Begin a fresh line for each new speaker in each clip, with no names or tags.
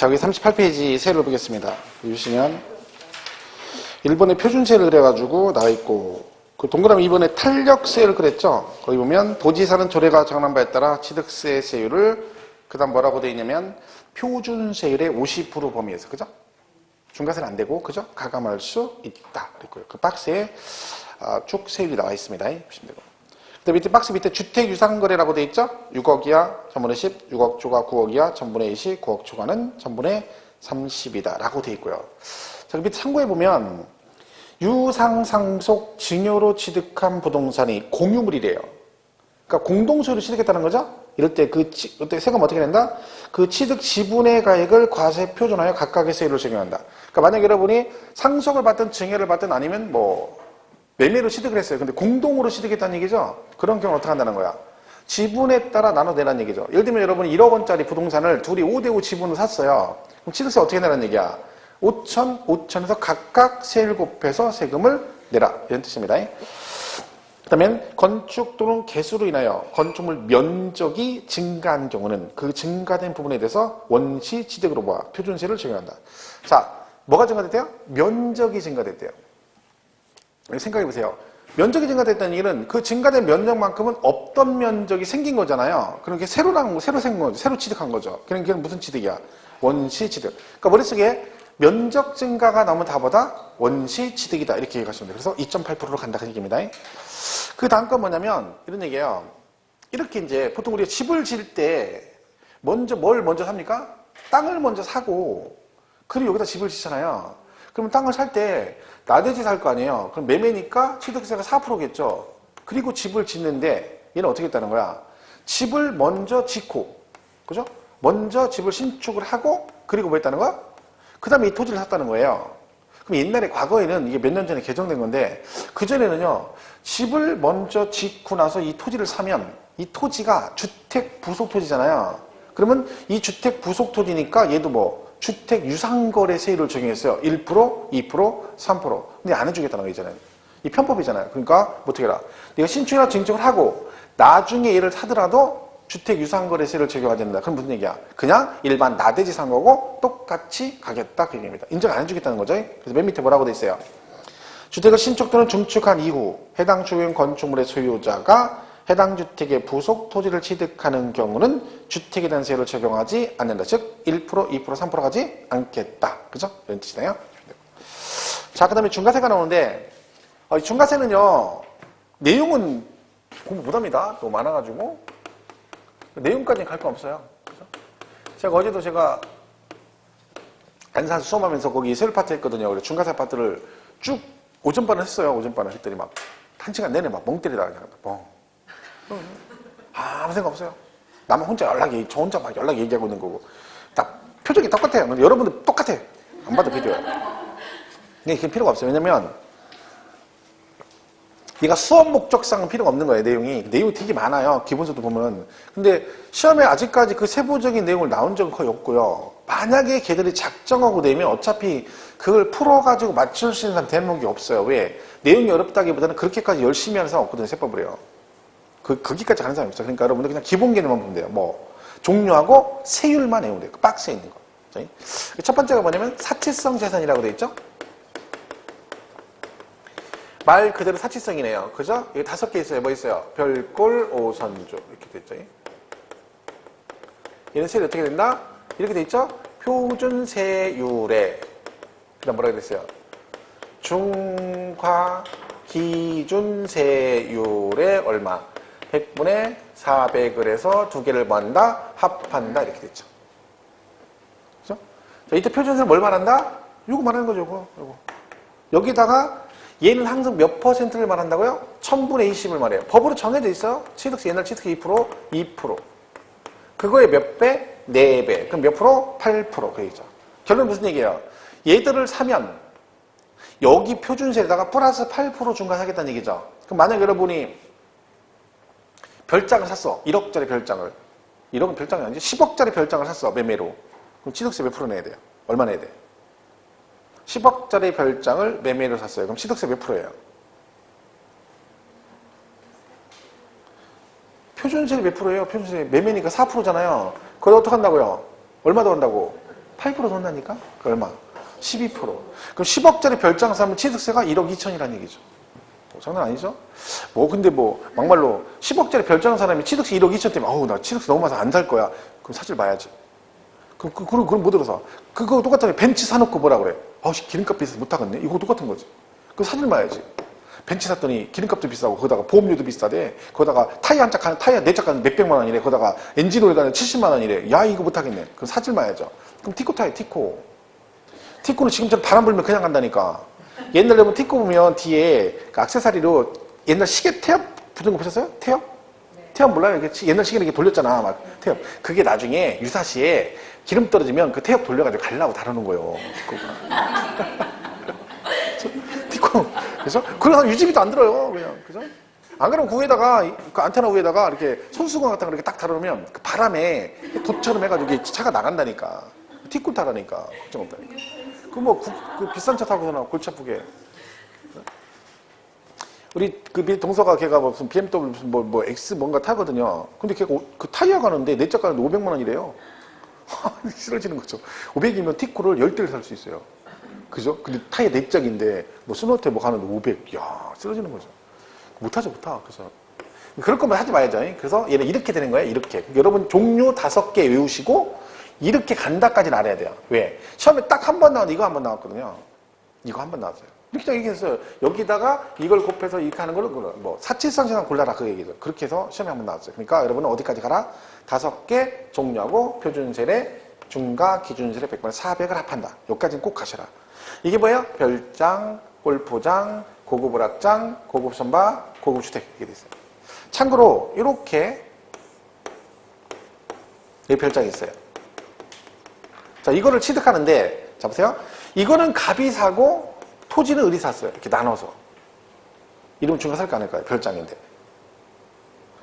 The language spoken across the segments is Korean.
자, 여기 38페이지 세율을 보겠습니다. 보시면 1번에 표준세율을 그려가지고 나와있고, 그 동그라미 2번에 탄력세율을 그랬죠. 거기 보면 도지사는 조례가 정한 바에 따라 취득세 세율을 그 다음 뭐라고 되어 있냐면 표준세율의 50% 범위에서, 그죠? 중과세는 안 되고, 그죠? 가감할 수 있다. 그랬고요. 그 박스에 쭉 세율이 나와 있습니다. 보시면 되고. 그 밑에 박스 밑에 주택 유상거래라고 되어 있죠? 6억 이하 전분의 10, 6억 초과 9억 이하 전분의 20, 9억 초과는 전분의 30이다. 라고 되어 있고요. 자, 그 밑에 참고해 보면 유상상속 증여로 취득한 부동산이 공유물이래요. 그러니까 공동소유로 취득했다는 거죠? 이럴 때 그때 세금 어떻게 낸다? 그 취득 지분의 가액을 과세 표준하여 각각의 세율을 적용한다. 그러니까 만약 여러분이 상속을 받든 증여를 받든 아니면 뭐 매매로 취득을 했어요. 근데 공동으로 취득했다는 얘기죠? 그런 경우는 어떻게 한다는 거야? 지분에 따라 나눠내라는 얘기죠. 예를 들면 여러분이 1억 원짜리 부동산을 둘이 5대5 지분으로 샀어요. 그럼 취득세 어떻게 내라는 얘기야? 5천, 5천에서 각각 세율 곱해서 세금을 내라. 이런 뜻입니다. 그 다음에 건축 또는 개수로 인하여 건축물 면적이 증가한 경우는 그 증가된 부분에 대해서 원시 취득으로 보아 표준세를 적용한다. 자, 뭐가 증가됐대요? 면적이 증가됐대요. 생각해 보세요. 면적이 증가됐다는 얘기는 그 증가된 면적만큼은 없던 면적이 생긴 거잖아요. 그런 게 새로 생긴 거죠. 새로 취득한 거죠. 그게 무슨 취득이야? 원시 취득. 그러니까 머릿속에 면적 증가가 나오면 다보다 원시 취득이다. 이렇게 얘기하시면 돼요. 그래서 2.8%로 간다. 그 얘기입니다. 그 다음 건 뭐냐면 이런 얘기예요. 이렇게 이제 보통 우리가 집을 지을 때 뭘 먼저 삽니까? 땅을 먼저 사고 그리고 여기다 집을 짓잖아요. 그러면 땅을 살 때 나대지 살 거 아니에요. 그럼 매매니까 취득세가 4%겠죠. 그리고 집을 짓는데 얘는 어떻게 했다는 거야? 집을 먼저 짓고, 그죠? 먼저 집을 신축을 하고 그리고 뭐 했다는 거야? 그 다음에 이 토지를 샀다는 거예요. 그럼 옛날에 과거에는 이게 몇 년 전에 개정된 건데 그전에는요. 집을 먼저 짓고 나서 이 토지를 사면 이 토지가 주택 부속 토지잖아요. 그러면 이 주택 부속 토지니까 얘도 뭐 주택 유상거래 세율을 적용했어요. 1%, 2%, 3%. 근데 안 해주겠다는 거 있잖아요. 이 편법이잖아요. 그러니까 뭐 어떻게 해라. 내가 신축이나 증축을 하고 나중에 얘를 사더라도 주택 유상거래세를 적용하지 않는다. 그럼 무슨 얘기야? 그냥 일반 나대지 산 거고 똑같이 가겠다. 그 얘기입니다. 인정 안 해주겠다는 거죠. 그래서 맨 밑에 뭐라고 돼 있어요? 주택을 신축 또는 중축한 이후 해당 주변 건축물의 소유자가 해당 주택의 부속 토지를 취득하는 경우는 주택에 대한 세율을 적용하지 않는다. 즉 1%, 2%, 3% 가지 않겠다. 그죠? 이런 뜻이네요. 자, 그 다음에 중과세가 나오는데 중과세는요. 내용은 공부 못합니다. 너무 많아가지고 내용까지는 갈 거 없어요. 그죠? 제가 어제도 안산 수험하면서 거기 세율 파트 했거든요. 그래서 중과세 파트를 쭉 오전반을 했어요. 오전반을 했더니 막 1시간 내내 막 멍 때리다가 그냥 뻥. 아무 생각 없어요. 나만 혼자 저 혼자 막 연락 얘기하고 있는 거고. 딱 표정이 똑같아요. 근데 여러분들 똑같아. 안 봐도 비디오야. 근데 그게 필요가 없어요. 왜냐면 얘가 수업 목적상 필요가 없는 거예요. 내용이 되게 많아요. 기본서도 보면. 근데 시험에 아직까지 그 세부적인 내용을 나온 적은 거의 없고요. 만약에 걔들이 작정하고 내면 어차피 그걸 풀어가지고 맞출 수 있는 대목이 없어요. 왜? 내용이 어렵다기보다는 그렇게까지 열심히 하는 사람 없거든요. 세법을요. 거기까지 가는 사람이 없어요. 그러니까 여러분들 그냥 기본 개념만 보면 돼요. 뭐 종류하고 세율만 외우면 돼요. 그 박스에 있는 거. 첫 번째가 뭐냐면 사치성 재산이라고 되어 있죠. 말 그대로 사치성이네요. 그죠? 여기 5개 있어요. 뭐 있어요? 별골, 오선조 이렇게 되어 있죠. 얘는 세율이 어떻게 된다? 이렇게 되어 있죠? 표준세율에 그 다음 뭐라고 됐어요? 중과 기준세율에 얼마? 100분의 400을 해서 두 개를 뭐한다? 합한다. 이렇게 됐죠. 그죠? 자, 이때 표준세는 뭘 말한다? 요거 말하는 거죠. 요거. 여기다가 얘는 항상 몇 퍼센트를 말한다고요? 1000분의 20을 말해요. 법으로 정해져 있어요. 취득세, 옛날 취득세 2%, 2%. 그거에 몇 배? 4배. 그럼 몇 프로? 8%. 그 얘기죠. 결론은 무슨 얘기예요? 얘들을 사면 여기 표준세에다가 플러스 8% 중과하겠다는 얘기죠. 그럼 만약 여러분이 별장을 샀어. 1억짜리 별장을. 1억은 별장이 아니지. 10억짜리 별장을 샀어. 매매로. 그럼 취득세 몇 프로 내야 돼요? 얼마 내야 돼? 10억짜리 별장을 매매로 샀어요. 그럼 취득세 몇 프로예요? 표준세 몇 프로예요? 표준세 매매니까 4%잖아요. 그걸 어떻게 한다고요? 얼마 더 한다고? 8% 돈다니까? 그 얼마? 12%. 그럼 10억짜리 별장 사면 취득세가 1억 2천이라는 얘기죠. 장난 아니죠? 근데 막말로 10억짜리 별장 사람이 취득세 1억 2천 때문에, 나 취득세 너무 많아서 안 살 거야. 그럼 사실 봐야지. 그럼 못 들어서. 그거 똑같다며 벤츠 사놓고 뭐라 그래? 기름값 비싸서 못 타겠네? 이거 똑같은 거지. 그럼 사실 봐야지. 벤츠 샀더니 기름값도 비싸고, 거기다가 보험료도 비싸대. 거기다가 타이어 4짝 가는 몇백만 원이래. 거기다가 엔진오일 가는 70만 원이래. 야, 이거 못 하겠네. 그럼 사질 마야죠. 그럼 티코 타요, 티코. 티코는 지금처럼 바람 불면 그냥 간다니까. 옛날에 보면 티코 보면 뒤에 그 액세서리로 옛날 시계 태엽 붙은 거 보셨어요? 태엽? 네. 태엽 몰라요? 옛날 시계는 이렇게 돌렸잖아. 막 태엽. 그게 나중에 유사시에 기름 떨어지면 그 태엽 돌려가지고 갈라고 다루는 거예요. 티코. 그래서 유지비도 안 들어요. 그냥. 그죠? 안 그러면 그 위에다가, 그 안테나 위에다가 이렇게 손수건 같은 거 이렇게 딱 다루면 그 바람에 돛처럼 해가지고 차가 나간다니까. 티코 타라니까. 걱정 없다니까. 그 비싼 차 타고서나 골치 아프게. 우리 동서가 걔가 무슨 BMW 무슨 X 뭔가 타거든요. 근데 걔가 그 타이어 가는데, 내적 가는데 500만 원이래요. 쓰러지는 거죠. 500이면 티코를 10대를 살 수 있어요. 그죠? 근데 타이어 내적인데, 스노트 가는데 500. 이야, 쓰러지는 거죠. 못하죠, 못하. 그래서. 그럴 거면 하지 말아야죠. 그래서 얘는 이렇게 되는 거예요, 이렇게. 여러분, 종류 5개 외우시고, 이렇게 간다까지는 알아야 돼요. 왜? 시험에 딱 한 번 나왔는데 이거 한 번 나왔거든요. 이거 한 번 나왔어요. 이렇게 얘기했어요. 여기다가 이걸 곱해서 이렇게 하는 걸로 사칠상식만 골라라 그 얘기죠. 그렇게 해서 시험에 한 번 나왔어요. 그러니까 여러분은 어디까지 가라? 5개 종류하고 표준세례, 중과 기준세례 100번에 400을 합한다. 여기까지는 꼭 가셔라. 이게 뭐예요? 별장, 골프장, 고급 오락장, 고급 선바, 고급 주택 이렇게 돼 있어요. 참고로 이렇게 여기 별장이 있어요. 자, 이거를 취득하는데, 자, 보세요. 이거는 갑이 사고, 토지는 을이 샀어요. 이렇게 나눠서. 이러면 중과 살까 안 할까요? 별장인데.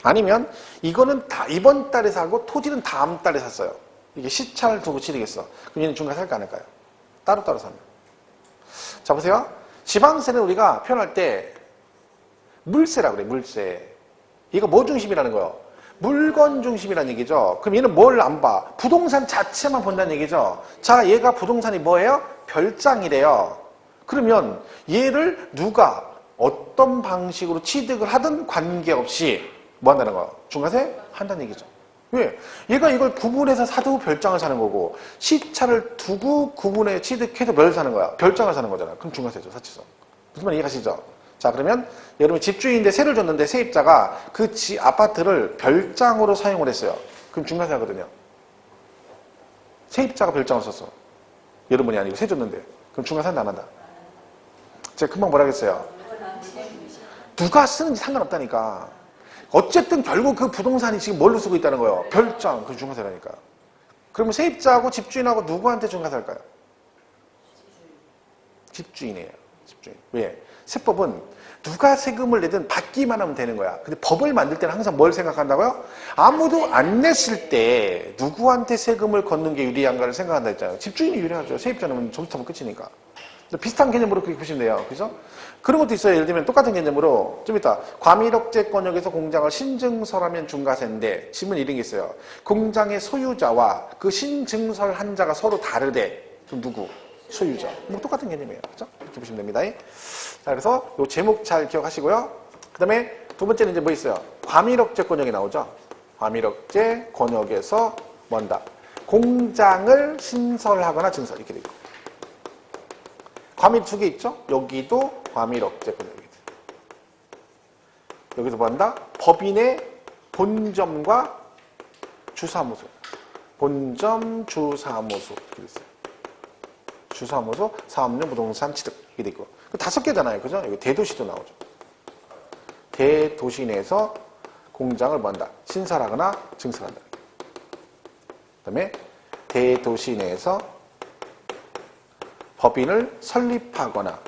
아니면, 이거는 이번 달에 사고, 토지는 다음 달에 샀어요. 이게 시차를 두고 치르겠어. 그럼 얘는 중과 살까 안 할까요? 따로따로 사면. 자, 보세요. 지방세는 우리가 표현할 때, 물세라고 그래, 물세. 이거 뭐 중심이라는 거예요? 물건 중심이라는 얘기죠. 그럼 얘는 뭘 안 봐? 부동산 자체만 본다는 얘기죠. 자, 얘가 부동산이 뭐예요? 별장이래요. 그러면 얘를 누가 어떤 방식으로 취득을 하든 관계없이 뭐 한다는 거예요? 중과세 한다는 얘기죠. 왜? 얘가 이걸 구분해서 사도 별장을 사는 거고, 시차를 두고 구분해 취득해서 뭘 사는 거야? 별장을 사는 거잖아. 그럼 중과세죠, 사치성. 무슨 말 이해가시죠? 자, 그러면 여러분 집주인인데 세를 줬는데 세입자가 그 아파트를 별장으로 사용을 했어요. 그럼 중과세 하거든요. 세입자가 별장을 썼어. 여러분이 아니고 세 줬는데. 그럼 중과세 한다 안 한다? 제가 금방 뭐라 그랬어요? 누가 쓰는지 상관없다니까. 어쨌든 결국 그 부동산이 지금 뭘로 쓰고 있다는 거예요? 별장. 그 중과세라니까. 그러면 세입자하고 집주인하고 누구한테 중과세 할까요? 집주인이에요. 집주인. 왜? 세법은 누가 세금을 내든 받기만 하면 되는 거야. 근데 법을 만들 때는 항상 뭘 생각한다고요? 아무도 안 냈을 때 누구한테 세금을 걷는 게 유리한가를 생각한다 했잖아요. 집주인이 유리하죠. 세입자는 점수타면 끝이니까. 비슷한 개념으로 그렇게 보시면 돼요. 그죠? 그런 것도 있어요. 예를 들면 똑같은 개념으로 좀 이따 과밀억제권역에서 공장을 신증설하면 중과세인데 질문 이런 게 있어요. 공장의 소유자와 그 신증설한 자가 서로 다르대. 그럼 누구? 소유자. 뭐 똑같은 개념이에요. 그죠? 이렇게 보시면 됩니다. 자, 그래서 요 제목 잘 기억하시고요. 그 다음에 두 번째는 이제 뭐 있어요? 과밀억제 권역이 나오죠? 과밀억제 권역에서 뭔다? 공장을 신설하거나 증설. 이렇게 돼 있고. 과밀 2개 있죠? 여기도 과밀억제 권역이죠. 여기서 뭐한다? 법인의 본점과 주사무소. 본점, 주사무소. 이렇게 돼 있어요. 주사무소, 사업용 부동산 취득. 이렇게 돼 있고. 5개잖아요. 그죠? 여기 대도시도 나오죠. 대도시 내에서 공장을 뭐한다? 신설하거나 증설한다. 그 다음에 대도시 내에서 법인을 설립하거나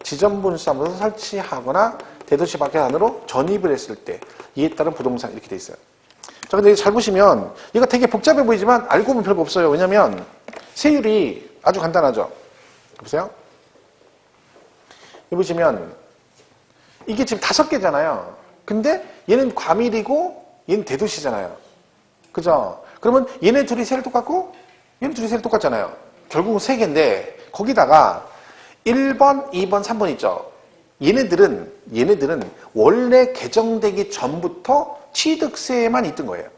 지점분사무소 설치하거나 대도시 밖의 안으로 전입을 했을 때 이에 따른 부동산 이렇게 돼 있어요. 자, 근데 잘 보시면 이거 되게 복잡해 보이지만 알고 보면 별거 없어요. 왜냐면 세율이 아주 간단하죠. 보세요. 여기 보시면 이게 지금 5개잖아요. 근데 얘는 과밀이고 얘는 대도시잖아요. 그죠? 그러면 얘네 둘이 세율 똑같고 얘는 둘이 세율이 똑같잖아요. 결국은 3개인데 거기다가 1번, 2번, 3번 있죠. 얘네들은 원래 개정되기 전부터 취득세에만 있던 거예요.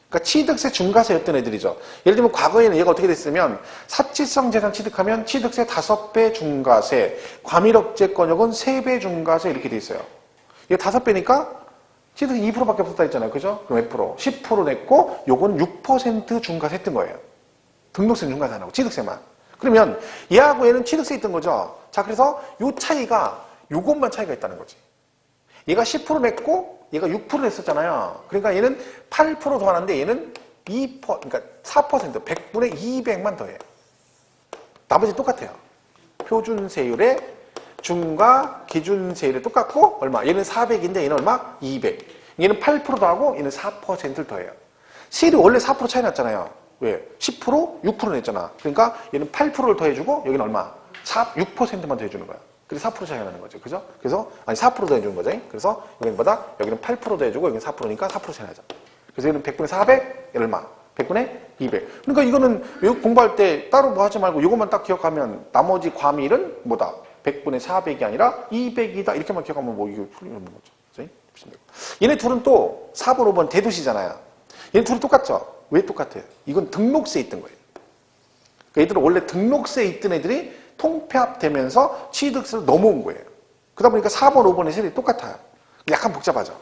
그러니까 취득세 중과세였던 애들이죠. 예를 들면 과거에는 얘가 어떻게 됐으면 사치성 재산 취득하면 취득세 5배 중과세, 과밀억제권역은 3배 중과세 이렇게 돼 있어요. 이게 5배니까 취득세 2%밖에 없었다 했잖아요. 그죠? 그럼 몇 프로? 10% 냈고 요건 6% 중과세 했던 거예요. 등록세 중과세 안 하고 취득세만. 그러면 얘하고 얘는 취득세 있던 거죠. 자, 그래서 요 차이가 요것만 차이가 있다는 거지. 얘가 10% 냈고 얘가 6% 냈었잖아요. 그러니까 얘는 8% 더하는데 얘는 그러니까 4%, 100분의 200만 더해요. 나머지 똑같아요. 표준세율의 중과 기준세율이 똑같고 얼마? 얘는 400인데 얘는 얼마? 200. 얘는 8% 더하고 얘는 4%를 더해요. 세율이 원래 4% 차이 났잖아요. 왜? 10%, 6% 냈잖아. 그러니까 얘는 8%를 더해주고 여기는 얼마? 6%만 더해주는 거야. 그래서 4% 차이가 나는 거죠. 그죠? 그래서, 4% 더해주는 거죠. 그래서 여기는 뭐다? 여기는 8% 더해주고 여기는 4%니까 4% 차이 나죠. 그래서 여기는 100분의 400, 얘는 얼마? 100분의 200. 그러니까 이거는 외국 공부할 때 따로 뭐 하지 말고 이것만 딱 기억하면 나머지 과밀은 뭐다? 100분의 400이 아니라 200이다. 이렇게만 기억하면 뭐 이거 풀리는 거죠. 얘네 둘은 또 4번, 5번 대도시잖아요. 얘네 둘은 똑같죠? 왜 똑같아요? 이건 등록세에 있던 거예요. 그러니까 얘들은 원래 등록세에 있던 애들이 통폐합되면서 취득세로 넘어온 거예요. 그러다 보니까 4번, 5번의 세율이 똑같아요. 약간 복잡하죠?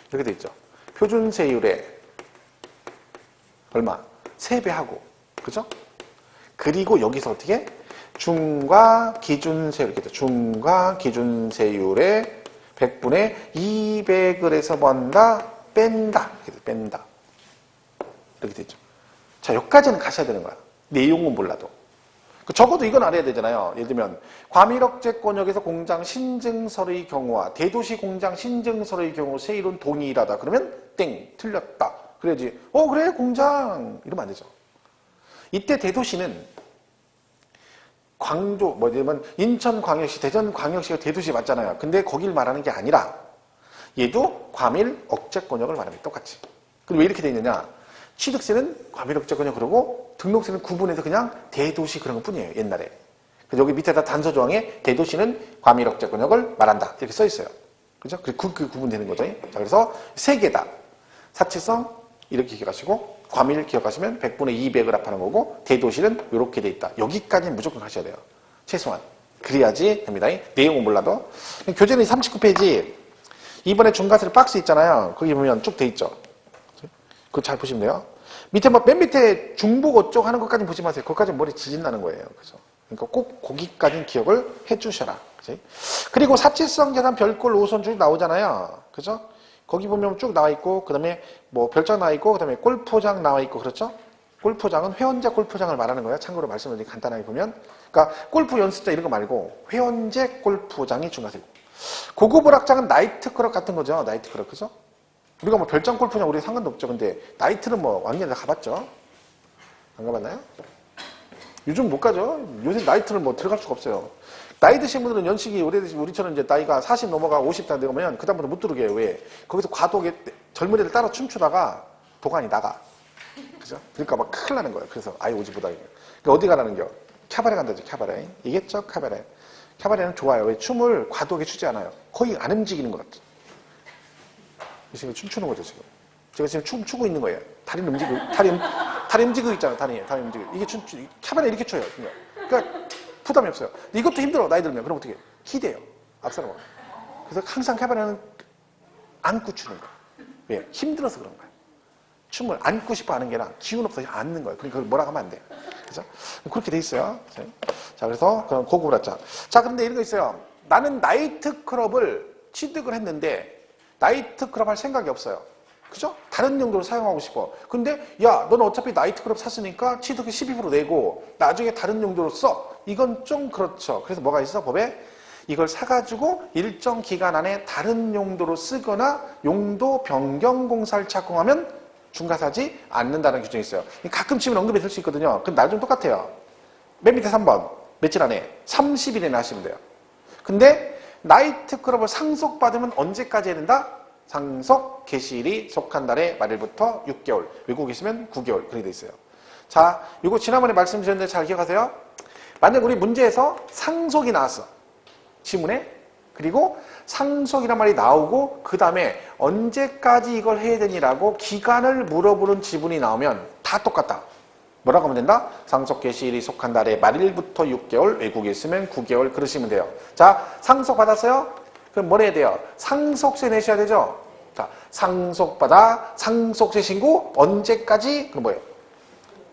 이렇게 돼 있죠. 표준세율에 얼마? 3배 하고. 그죠? 그리고 여기서 어떻게? 중과 기준세율, 이렇게 중과 기준세율의 100분의 200을 해서 번다, 뺀다. 이렇게 뺀다. 이렇게 되죠. 자, 여기까지는 가셔야 되는 거야. 내용은 몰라도. 적어도 이건 알아야 되잖아요. 예를 들면 과밀억제권역에서 공장 신증서의 경우와 대도시 공장 신증서의 경우 세율은 동일하다. 그러면 땡, 틀렸다. 그래야지 그래 공장 이러면 안 되죠. 이때 대도시는 광주 뭐냐면 인천광역시, 대전광역시가 대도시 맞잖아요. 근데 거길 말하는 게 아니라 얘도 과밀억제권역을 말합니다. 똑같이. 그럼 왜 이렇게 돼 있느냐? 취득세는 과밀억제권역 그러고 등록세는 구분해서 그냥 대도시 그런 것 뿐이에요. 옛날에. 그래서 여기 밑에다 단서조항에 대도시는 과밀억제권역을 말한다. 이렇게 써 있어요. 그죠? 그 구분되는 거죠. 자, 그래서 3개다. 사치성 이렇게 기억하시고 과밀 기억하시면 100분의 200을 합하는 거고 대도시는 이렇게 돼 있다. 여기까지는 무조건 가셔야 돼요. 최소한. 그래야지 됩니다. 내용은 몰라도. 교재는 39페이지 이번에 중과세를 박스 있잖아요. 거기 보면 쭉 돼 있죠. 그거 잘 보시면 돼요. 밑에 맨 밑에 중복 어쩌고 하는 것까지 보지 마세요. 그것까지는 머리 지진나는 거예요. 그죠? 그러니까 꼭 거기까지는 기억을 해주셔라. 그치? 그리고 사치성 재산 별꼴 노선 쭉 나오잖아요. 그죠? 거기 보면 쭉 나와 있고, 그 다음에 뭐 별장 나와 있고, 그 다음에 골프장 나와 있고, 그렇죠? 골프장은 회원제 골프장을 말하는 거예요. 참고로 말씀을 간단하게 보면. 그러니까 골프 연습자 이런 거 말고 회원제 골프장이 중과세고. 고급 오락장은 나이트클럽 같은 거죠. 나이트클럽. 그죠? 우리가 뭐 별장 골프장 우리 상관도 없죠. 근데 나이트는 뭐 왕년에 다 가봤죠? 안 가봤나요? 요즘 못 가죠. 요새 나이트를 뭐 들어갈 수가 없어요. 나이 드신 분들은 연식이 오래되신 우리처럼 이제 나이가 40 넘어가 50 다 되면 그다음부터 못 들어오게 해요. 왜? 거기서 과도하게 젊은 애들 따라 춤추다가 도관이 나가. 그죠? 그러니까 막 큰일 나는 거예요. 그래서 아예 오지 못하게. 그러니까 어디 가라는 겨? 캬바레 간다죠. 캬바레. 이겠죠? 캬바레. 캬바레는 좋아요. 왜? 춤을 과도하게 추지 않아요. 거의 안 움직이는 것 같죠. 지금 춤추는 거죠, 지금. 제가 지금 춤추고 있는 거예요. 다리는 움직이고, 다리 움직이고 있잖아요, 다리 움직이고. 이게 캬바레 이렇게 춰요. 그러니까 부담이 없어요. 근데 이것도 힘들어, 나이 들면. 그럼 어떻게 해요? 기대요. 앞사람은. 그래서 항상 캬바레는 안고 추는 거예요. 왜? 힘들어서 그런 거예요. 춤을 안고 싶어 하는 게 아니라 기운 없어서 앉는 거예요. 그러니까 그걸 뭐라고 하면 안 돼. 그죠? 그렇게 돼 있어요. 자, 그래서 그런 고급 오락장. 자, 그런데 이런 거 있어요. 나는 나이트클럽을 취득을 했는데 나이트클럽 할 생각이 없어요. 그죠? 다른 용도로 사용하고 싶어. 근데 야, 너는 어차피 나이트클럽 샀으니까 취득이 12% 내고 나중에 다른 용도로 써. 이건 좀 그렇죠. 그래서 뭐가 있어? 법에 이걸 사가지고 일정 기간 안에 다른 용도로 쓰거나 용도 변경 공사를 착공하면 중과사지 않는다는 규정이 있어요. 가끔 치면 언급이 될 수 있거든요. 그럼 날 좀 똑같아요. 맨 밑에 3번. 며칠 안에? 30일 이내 하시면 돼요. 근데 나이트클럽을 상속받으면 언제까지 해야 된다? 상속 개시일이 속한 달의 말일부터 6개월, 외국에 있으면 9개월 그렇게 돼 있어요. 자, 이거 지난번에 말씀드렸는데 잘 기억하세요? 만약 우리 문제에서 상속이 나왔어. 지문에. 그리고 상속이란 말이 나오고 그 다음에 언제까지 이걸 해야 되니라고 기간을 물어보는 지문이 나오면 다 똑같다. 뭐라고 하면 된다? 상속 개시일이 속한 달에 말일부터 6개월, 외국에 있으면 9개월 그러시면 돼요. 자, 상속받았어요? 그럼 뭘 해야 돼요? 상속세 내셔야 되죠? 자, 상속받아, 상속세 신고 언제까지? 그럼 뭐예요?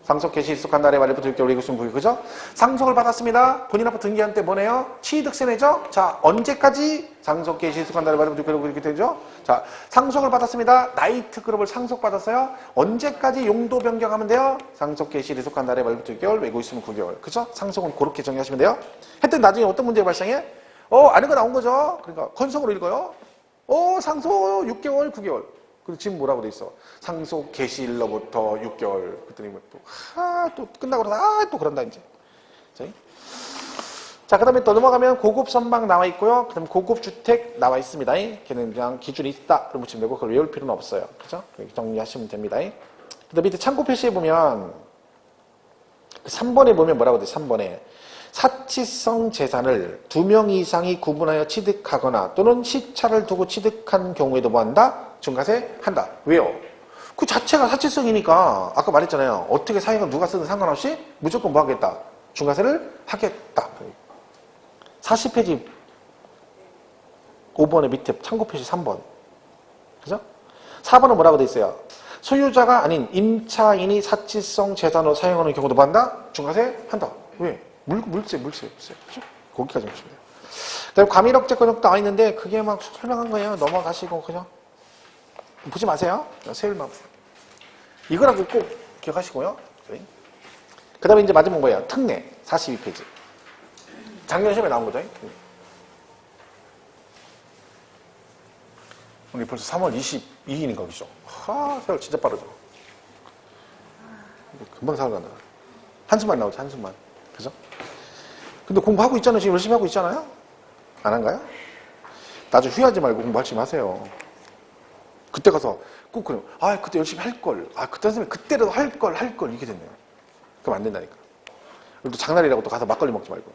상속 개시 속한 날에 말일부터 6개월 외국에 있으면 9개월, 그죠? 상속을 받았습니다. 본인 앞으로 등기한 때 뭐네요? 취득세 내죠? 자, 언제까지? 상속 개시 속한 날에 말일부터 6개월 이렇게 되죠? 자, 상속을 받았습니다. 나이트클럽을 상속받았어요. 언제까지 용도 변경하면 돼요? 상속 개시일이 속한 날에 말일부터 6개월, 외국에 있으면 9개월. 그죠? 상속은 그렇게 정의하시면 돼요. 했더니 나중에 어떤 문제가 발생해? 아는 거 나온 거죠? 그러니까 건성으로 읽어요. 상속 6개월, 9개월. 그리고 지금 뭐라고 돼 있어? 상속 개시일로부터 6개월. 그랬더니 또 끝나고 나서 또 그런다 이제. 자, 그 다음에 또 넘어가면 고급 선박 나와 있고요. 그 다음에 고급 주택 나와 있습니다. 걔는 그냥 기준이 있다. 그럼 붙이면 되고 그걸 외울 필요는 없어요. 그죠? 정리하시면 됩니다. 그 다음 밑에 참고 표시에 보면 3번에 보면 뭐라고 돼? 3번에 사치성 재산을 2명 이상이 구분하여 취득하거나 또는 시차를 두고 취득한 경우에도 뭐 한다? 중과세 한다. 왜요? 그 자체가 사치성이니까 아까 말했잖아요. 어떻게 사용을 누가 쓰든 상관없이 무조건 뭐 하겠다? 중과세를 하겠다. 40페이지 5번의 밑에 참고 표시 3번. 그죠? 4번은 뭐라고 돼 있어요? 소유자가 아닌 임차인이 사치성 재산으로 사용하는 경우도 뭐 한다? 중과세 한다. 왜? 물세. 그죠? 거기까지 보시면 돼요. 그다음에 과밀억제권역 나와 있는데 그게 막 설명한 거예요. 넘어가시고 그냥 보지 마세요. 세율만 보세요. 이거라고 꼭 기억하시고요. 그 다음에 이제 마지막 뭐예요? 특례 42페이지. 작년 시험에 나온 거죠. 우리 벌써 3월 22일인가 그죠? 세월 진짜 빠르죠. 금방 세월 간다. 한숨만 나오죠. 한숨만. 그죠? 근데 공부하고 있잖아요. 지금 열심히 하고 있잖아요. 안 한가요? 나중에 후회하지 말고 공부하지 마세요. 그때 가서 꼭 그래요. 그때 열심히 할걸. 그때 선생님 그때라도 할걸 이게 됐네요. 그럼 안 된다니까. 그리고 또 장날이라고 또 가서 막걸리 먹지 말고.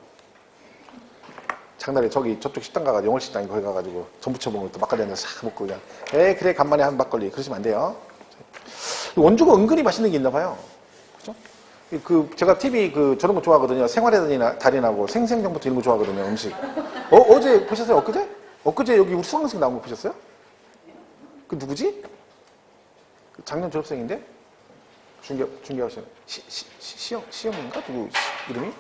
장날에 저쪽 식당 가가지고 영월식당 거기 가가지고 전부쳐 먹으면 또 막걸리 한잔 싹 먹고 그냥 그래 간만에 한 막걸리 그러시면 안 돼요. 원주가 은근히 맛있는 게 있나 봐요. 그죠? 제가 TV 저런 거 좋아하거든요. 생활의 달인하고 생생정보도 이런 거 좋아하거든요. 음식. 어제 보셨어요? 엊그제? 엊그제 여기 우리 수강생 나온 거 보셨어요? 그 누구지? 작년 졸업생인데? 중개하시는 시영인가? 누구 이름이?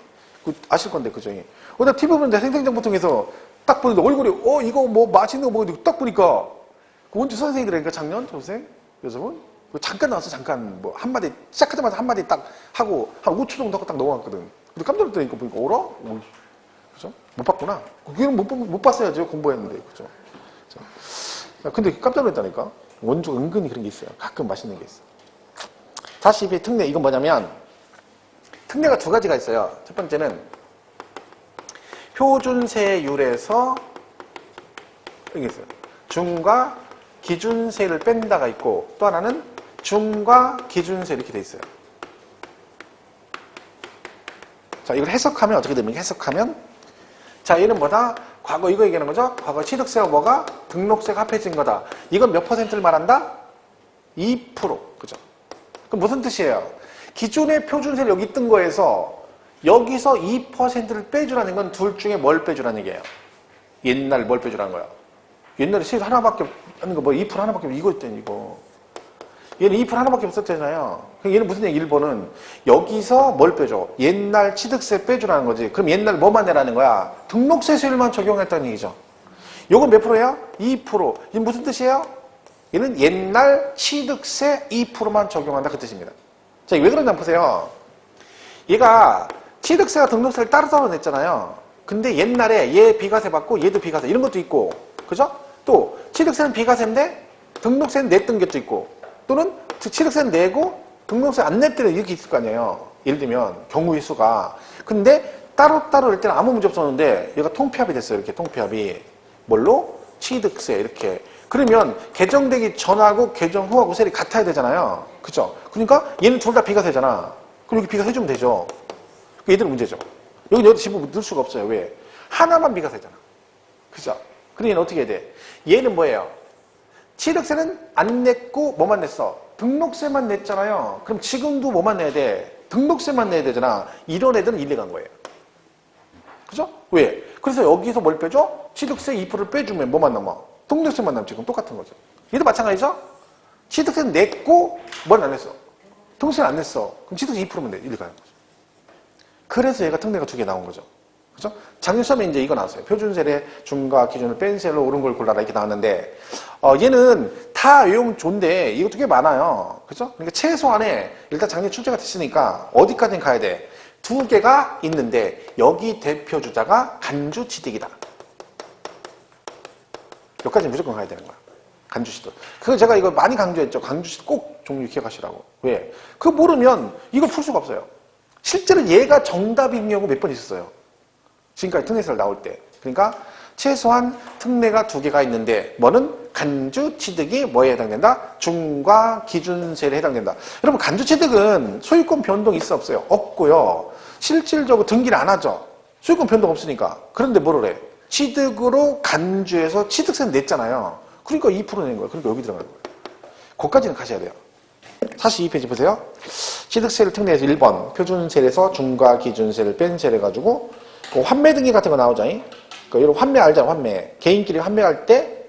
아실 건데 그죠? 나 TV 보는데 생생정보 통해서 딱 보는데 얼굴이 이거 뭐 맛있는 거 먹는데 딱 보니까 그 원주 선생님들이니까 작년 졸업생 여자분 잠깐 나와서 잠깐 뭐 한마디 시작하자마자 한마디 딱 하고 한 5초 정도 하고 딱 넘어갔거든. 근데 깜짝 놀랐다니까 보니까 그죠? 못 봤구나. 그건 못 봤어야죠. 공부했는데 그죠? 근데 깜짝 놀랐다니까. 원주 은근히 그런 게 있어요. 가끔 맛있는 게 있어. 42의 특례 이건 뭐냐면 특례가 두 가지가 있어요. 첫 번째는 표준세율에서 여기 있어요. 중과 기준세를 뺀다가 있고 또 하나는 중과 기준세 이렇게 돼 있어요. 자, 이걸 해석하면 어떻게 됩니까? 해석하면 자, 얘는 뭐다? 과거 이거 얘기하는 거죠? 과거 취득세와 뭐가? 등록세가 합해진 거다. 이건 몇 퍼센트를 말한다? 2%. 그죠? 그럼 무슨 뜻이에요? 기존의 표준세를 여기 뜬 거에서 여기서 2%를 빼주라는 건 둘 중에 뭘 빼주라는 얘기예요? 옛날 뭘 빼주라는 거야? 옛날에 세율 하나밖에 하는 거 2% 하나밖에 이거 있더니 이거. 얘는 2% 하나밖에 없었잖아요. 얘는 무슨 얘기? 1번은 여기서 뭘 빼줘? 옛날 취득세 빼주라는 거지. 그럼 옛날 뭐만 내라는 거야? 등록세 세율만 적용했다는 얘기죠. 요건 몇 프로야? 2%. 이게 무슨 뜻이에요? 얘는 옛날 취득세 2%만 적용한다 그 뜻입니다. 자, 왜 그러냐 보세요. 얘가 취득세와 등록세를 따로따로 냈잖아요. 근데 옛날에 얘 비과세 받고 얘도 비과세 이런 것도 있고 그죠? 또 취득세는 비과세인데 등록세는 냈던 것도 있고 또는 취득세는 내고 등록세 안 낼 때는 이렇게 있을 거 아니에요. 예를 들면 경우의 수가. 근데 따로따로 낼 때는 아무 문제 없었는데 얘가 통폐합이 됐어요. 이렇게 통폐합이. 뭘로? 취득세 이렇게. 그러면 개정되기 전하고 개정 후하고 세율이 같아야 되잖아요. 그죠? 그러니까 얘는 둘 다 비과세잖아. 그럼 여기 비과세해주면 되죠. 얘들은 문제죠. 여기다 집어 넣을 수가 없어요. 왜? 하나만 비과세잖아. 그죠? 그럼 얘는 어떻게 해야 돼? 얘는 뭐예요? 취득세는 안 냈고 뭐만 냈어? 등록세만 냈잖아요. 그럼 지금도 뭐만 내야 돼? 등록세만 내야 되잖아. 이런 애들은 일리 간 거예요. 그죠? 왜? 그래서 여기서 뭘 빼줘? 취득세 2%를 빼주면 뭐만 남아? 등록세만 남지. 그럼 똑같은 거죠. 얘도 마찬가지죠? 취득세는 냈고 뭘 안 냈어? 등록세는 안 냈어. 그럼 취득세 2%면 돼. 일리 가는 거죠. 그래서 얘가 특례가 2개 나온 거죠. 그죠? 작년 시험에 이제 이거 나왔어요. 표준세례, 중과 기준을 뺀 세로 옳은 걸 골라라 이렇게 나왔는데, 얘는 다 외우면 좋은데 이것도 꽤 많아요. 그죠? 그러니까 최소한에 일단 작년 출제가 됐으니까 어디까지는 가야 돼? 2개가 있는데 여기 대표 주자가 간주취득이다. 여기까지 무조건 가야 되는 거야. 간주취득. 그거 제가 이거 많이 강조했죠. 간주취득 꼭 종류 기억하시라고. 왜? 그거 모르면 이걸 풀 수가 없어요. 실제로 얘가 정답인 경우 몇 번 있었어요. 지금까지 특례설 나올 때. 그러니까 최소한 특례가 2개가 있는데 뭐는 간주취득이 뭐에 해당된다? 중과 기준세에 해당된다. 여러분 간주취득은 소유권 변동 있어 없어요? 없고요. 실질적으로 등기를 안 하죠. 소유권 변동 없으니까. 그런데 뭐를 해? 취득으로 간주해서 취득세는 냈잖아요. 그러니까 2% 낸 거예요. 그러니까 여기 들어가는 거예요. 거기까지는 가셔야 돼요. 42페이지 보세요. 취득세를 특례해서 1번 표준세에서 중과 기준세를 뺀 세를 가지고 환매 등기 같은 거 나오죠. 그러니까 여러분 환매 알잖아요. 환매. 개인끼리 환매할 때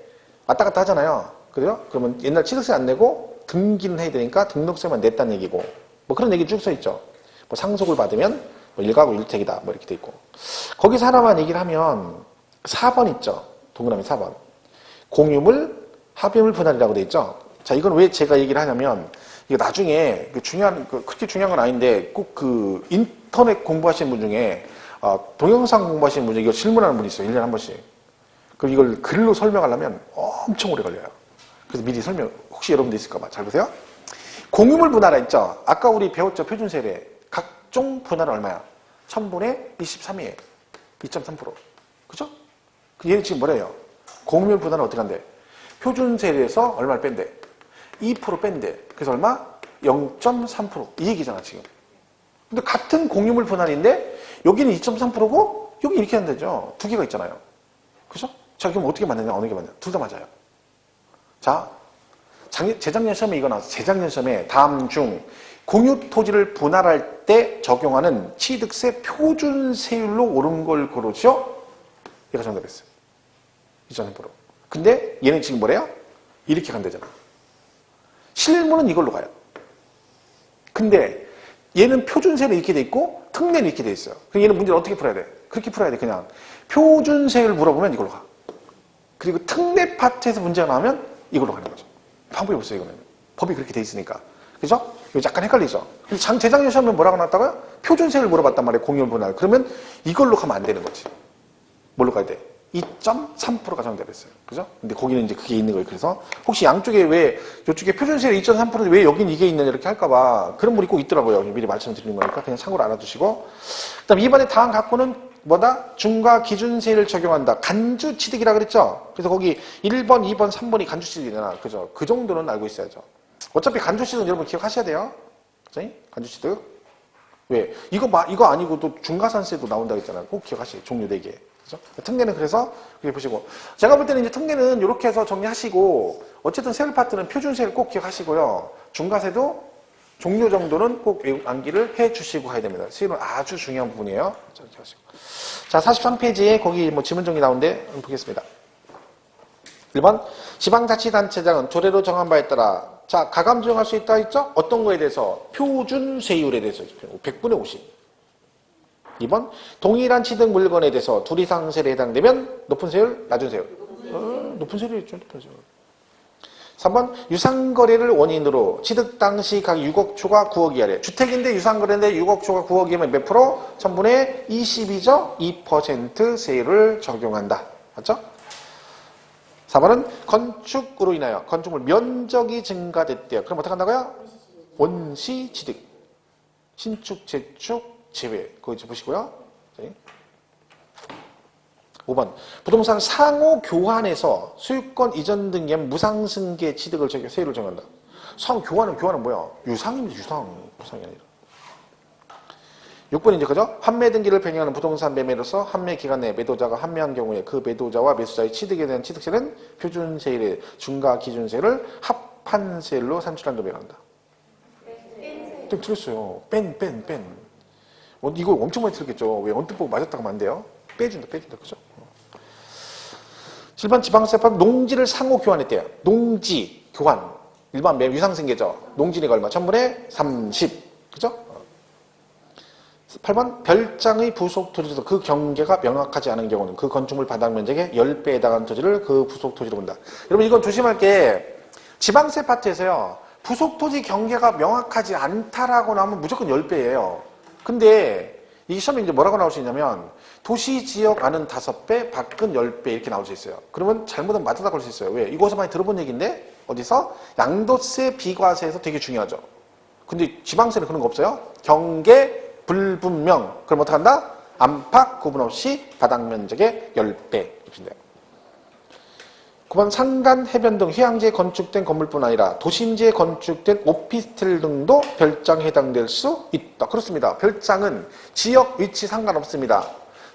왔다 갔다 하잖아요. 그래요? 그러면 옛날 취득세 안 내고 등기는 해야 되니까 등록세만 냈다는 얘기고 뭐 그런 얘기 쭉 써있죠. 뭐 상속을 받으면 뭐 1가구 1택이다. 뭐 이렇게 돼 있고. 거기서 하나만 얘기를 하면 4번 있죠. 동그라미 4번. 공유물, 합의물 분할이라고 돼 있죠. 자, 이건 왜 제가 얘기를 하냐면 이거 나중에 그렇게 중요한 건 아닌데 꼭 그 인터넷 공부하시는 분 중에 동영상 공부하시는 분 중에 이거 질문하는 분이 있어요. 1년에 한 번씩. 그럼 이걸 글로 설명하려면 엄청 오래 걸려요. 그래서 미리 혹시 여러분들 있을까봐. 잘 보세요. 공유물 분할화 있죠. 아까 우리 배웠죠. 표준세례. 각종 분할은 얼마야? 1000분의 23이에요. 2.3%. 그죠? 얘는 지금 뭐래요? 공유물 분할은 어떻게 한대? 표준세례에서 얼마를 뺀대? 2% 뺀대. 그래서 얼마? 0.3%. 이 얘기잖아, 지금. 근데 같은 공유물 분할인데 여기는 2.3%고 여기 이렇게 한다죠. 2개가 있잖아요. 그죠? 자, 그럼 어떻게 맞느냐? 어느 게 맞냐? 둘 다 맞아요. 자, 재작년 시험에 이거 나왔어. 재작년 시험에 다음 중 공유 토지를 분할할 때 적용하는 취득세 표준세율로 옳은 걸 고르죠? 얘가 정답이었어요. 2.3%. 근데 얘는 지금 뭐래요? 이렇게 간대잖아. 실무는 이걸로 가요. 근데 얘는 표준세는 이렇게 돼 있고 특례는 이렇게 돼 있어요. 그럼 얘는 문제를 어떻게 풀어야 돼? 그렇게 풀어야 돼. 그냥 표준세율 물어보면 이걸로 가. 그리고 특례 파트에서 문제가 나오면 이걸로 가는 거죠. 방법이 없어요. 이거는. 법이 그렇게 돼 있으니까. 그죠? 이거 약간 헷갈리죠? 재작년 시험에 뭐라고 나왔다고요? 표준세율 물어봤단 말이에요. 공유물 분할. 그러면 이걸로 가면 안 되는 거지. 뭘로 가야 돼? 2.3%가 정답했어요. 그죠? 근데 거기는 이제 그게 있는 거예요. 그래서 혹시 양쪽에 왜 이쪽에 표준세율 2.3%인데 왜 여긴 이게 있느냐 이렇게 할까봐 그런 분이 꼭 있더라고요. 미리 말씀드리는 거니까 그냥 참고로 알아두시고. 그다음 이번에 다음 갖고는 뭐다? 중과 기준세율을 적용한다. 간주취득이라 그랬죠? 그래서 거기 1번, 2번, 3번이 간주취득이잖아. 그죠? 그 정도는 알고 있어야죠. 어차피 간주취득은 여러분 기억하셔야 돼요. 그죠? 간주취득. 왜? 이거 아니고도 중과산세도 나온다고 했잖아요. 꼭 기억하시죠. 종류 4개. 그죠? 특례는 그래서 그렇게 보시고. 제가 볼 때는 이제 특례는 이렇게 해서 정리하시고, 어쨌든 세율 파트는 표준세를 꼭 기억하시고요. 중과세도 종료 정도는 꼭 암기를 해 주시고 가야 됩니다. 세율은 아주 중요한 부분이에요. 자, 43페이지에 거기 뭐 지문 정리 나오는데 한번 보겠습니다. 1번, 지방자치단체장은 조례로 정한 바에 따라 자, 가감 적용할 수 있다 했죠? 어떤 거에 대해서? 표준세율에 대해서 100분의 50. 2번, 동일한 취득 물건에 대해서 둘 이상 세율에 해당되면 높은 세율, 낮은 세율? 높은 세율이죠. 높은 세율. 3번, 유상거래를 원인으로 취득 당시 각 6억 초과 9억 이하래. 주택인데 유상거래인데 6억 초과 9억 이하면 몇 프로? 1000분의 22죠? 2% 세율을 적용한다. 맞죠? 4번은 건축으로 인하여 건축물 면적이 증가됐대요. 그럼 어떻게 한다고요? 원시 취득. 신축, 재축, 제외. 그거 이제 보시고요. 5번. 부동산 상호 교환에서 소유권 이전 등기에 무상승계 취득을 세율을 정한다. 상호 교환은 뭐야? 유상입니다. 유상이 아니라. 6번 이제 그죠? 환매 등기를 변경하는 부동산 매매로서 환매 기간 내에 매도자가 환매한 경우에 그 매도자와 매수자의 취득에 대한 취득세는 표준세율의 중과 기준세율을 합한 세율로 산출한 금액을 한다. 좀 틀렸어요. 뺀. 이거 엄청 많이 틀렸겠죠. 왜 언뜻 보고 맞았다고 하면 안 돼요? 빼준다. 그죠? 7번 지방세법 농지를 상호 교환했대요. 농지 교환. 일반 매매 유상생계죠. 농지니까 얼마? 1000분의 30. 그죠? 8번 별장의 부속 토지도 그 경계가 명확하지 않은 경우는 그 건축물 바닥 면적의 10배에 해당하는 토지를 그 부속 토지로 본다. 여러분 이건 조심할 게 지방세 파트에서요. 부속 토지 경계가 명확하지 않다라고 나오면 무조건 10배예요. 근데 이 시험에 이제 뭐라고 나올 수 있냐면 도시 지역 안은 5배, 밖은 10배 이렇게 나올 수 있어요. 그러면 잘못은 맞다 걸 수 있어요. 왜? 이거서 많이 들어본 얘기인데 어디서? 양도세 비과세에서 되게 중요하죠. 근데 지방세는 그런 거 없어요. 경계 불분명. 그럼 어떡한다? 안팎 구분 없이 바닥 면적의 10배. 이렇게 9번 산간, 해변 등 휴양지에 건축된 건물뿐 아니라 도심지에 건축된 오피스텔 등도 별장에 해당될 수 있다. 그렇습니다. 별장은 지역 위치 상관없습니다.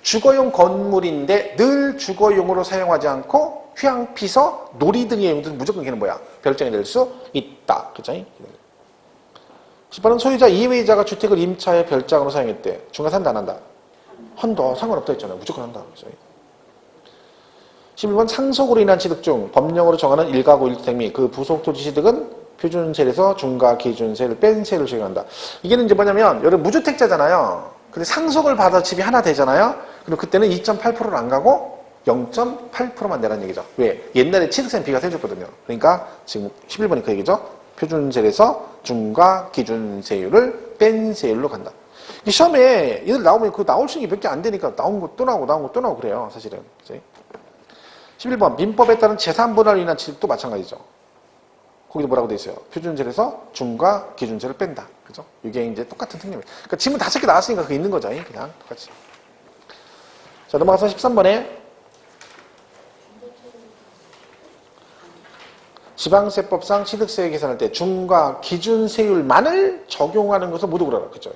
주거용 건물인데 늘 주거용으로 사용하지 않고 휴양피서, 놀이 등의 용도는 무조건 걔는 뭐야? 별장이 될 수 있다. 그죠? 10번은 소유자 이외의자가 주택을 임차해 별장으로 사용했대. 중과산다 안 한다? 한다. 상관없다 했잖아요. 무조건 한다. 그죠? 11번 상속으로 인한 취득 중 법령으로 정하는 1가구 1주택 및 그 부속 토지 취득은 표준세에서 중과 기준세를 뺀 세율을 적용한다. 이게 이제 뭐냐면 여러분 무주택자잖아요. 근데 상속을 받아 집이 하나 되잖아요. 그럼 그때는 2.8%를 안 가고 0.8%만 내라는 얘기죠. 왜? 옛날에 취득세는 비과세 해줬거든요. 그러니까 지금 11번이 그 얘기죠. 표준세에서 중과 기준세율을 뺀 세율로 간다. 시험에 얘들 나오면 그 나올 수 있는 게 몇 개 안 되니까 나온 거 또 나오고 그래요. 사실은. 11번 민법에 따른 재산분할로 인한 취득도 마찬가지죠. 거기도 뭐라고 돼 있어요? 표준세에서 중과 기준세를 뺀다. 그죠? 이게 이제 똑같은 특징이에요. 그러니까 지문 5개 나왔으니까 그게 있는 거죠. 그냥 똑같이. 자, 넘어가서 13번에 지방세법상 취득세 계산할 때 중과 기준세율만을 적용하는 것을 모두 그러라. 그죠?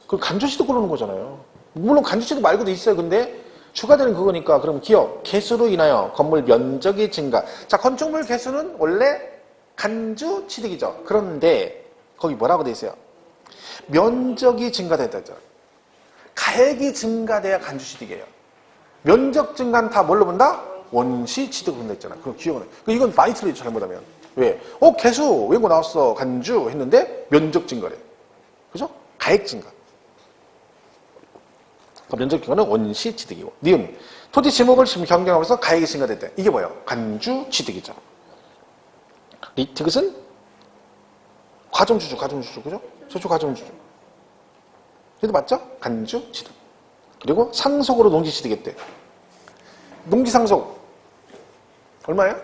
그 간주시도 그러는 거잖아요. 물론 간주시도 말고도 있어요. 근데 추가되는 그거니까 그럼 기업 개수로 인하여 건물 면적이 증가. 자, 건축물 개수는 원래 간주 취득이죠. 그런데 거기 뭐라고 돼 있어요? 면적이 증가됐다 했죠. 가액이 증가돼야 간주 취득이에요. 면적 증가는 다 뭘로 본다? 원시 취득을 본다 했잖아. 그럼 기억은 이건 많이 틀리죠. 잘못하면. 왜? 개수 외고 나왔어. 간주 했는데 면적 증가래. 그죠? 가액 증가. 면적 기간은 원시 취득이고. 니은 토지 지목을 변경하면서 가액이 증가됐대. 이게 뭐예요? 간주 취득이죠. 리트긋은 과정주주, 그죠? 최초 과정주주. 얘도 맞죠? 간주 취득. 그리고 상속으로 농지 취득했대. 농지 상속 얼마예요?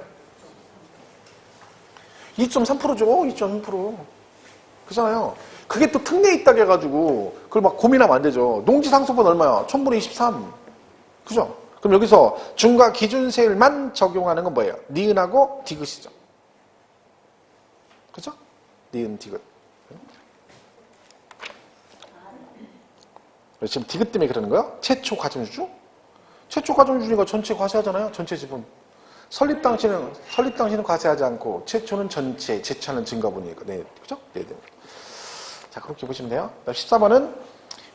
2.3%죠. 2.3%. 그잖아요. 그게 또 특례 있다고 해가지고 그걸 막 고민하면 안 되죠. 농지 상속분 얼마야? 1000분의 23. 그죠? 그럼 여기서 중과 기준세율만 적용하는 건 뭐예요? 니은하고 디귿이죠. 그죠? 니은, 디귿. 지금 디귿 때문에 그러는 거예요? 최초 과정주주? 최초 과정주주니까 전체 과세하잖아요. 전체 지분. 설립 당시는 과세하지 않고 최초는 전체, 재차는 증가분이니까. 네, 그죠? 네. 자, 그렇게 보시면 돼요. 14번은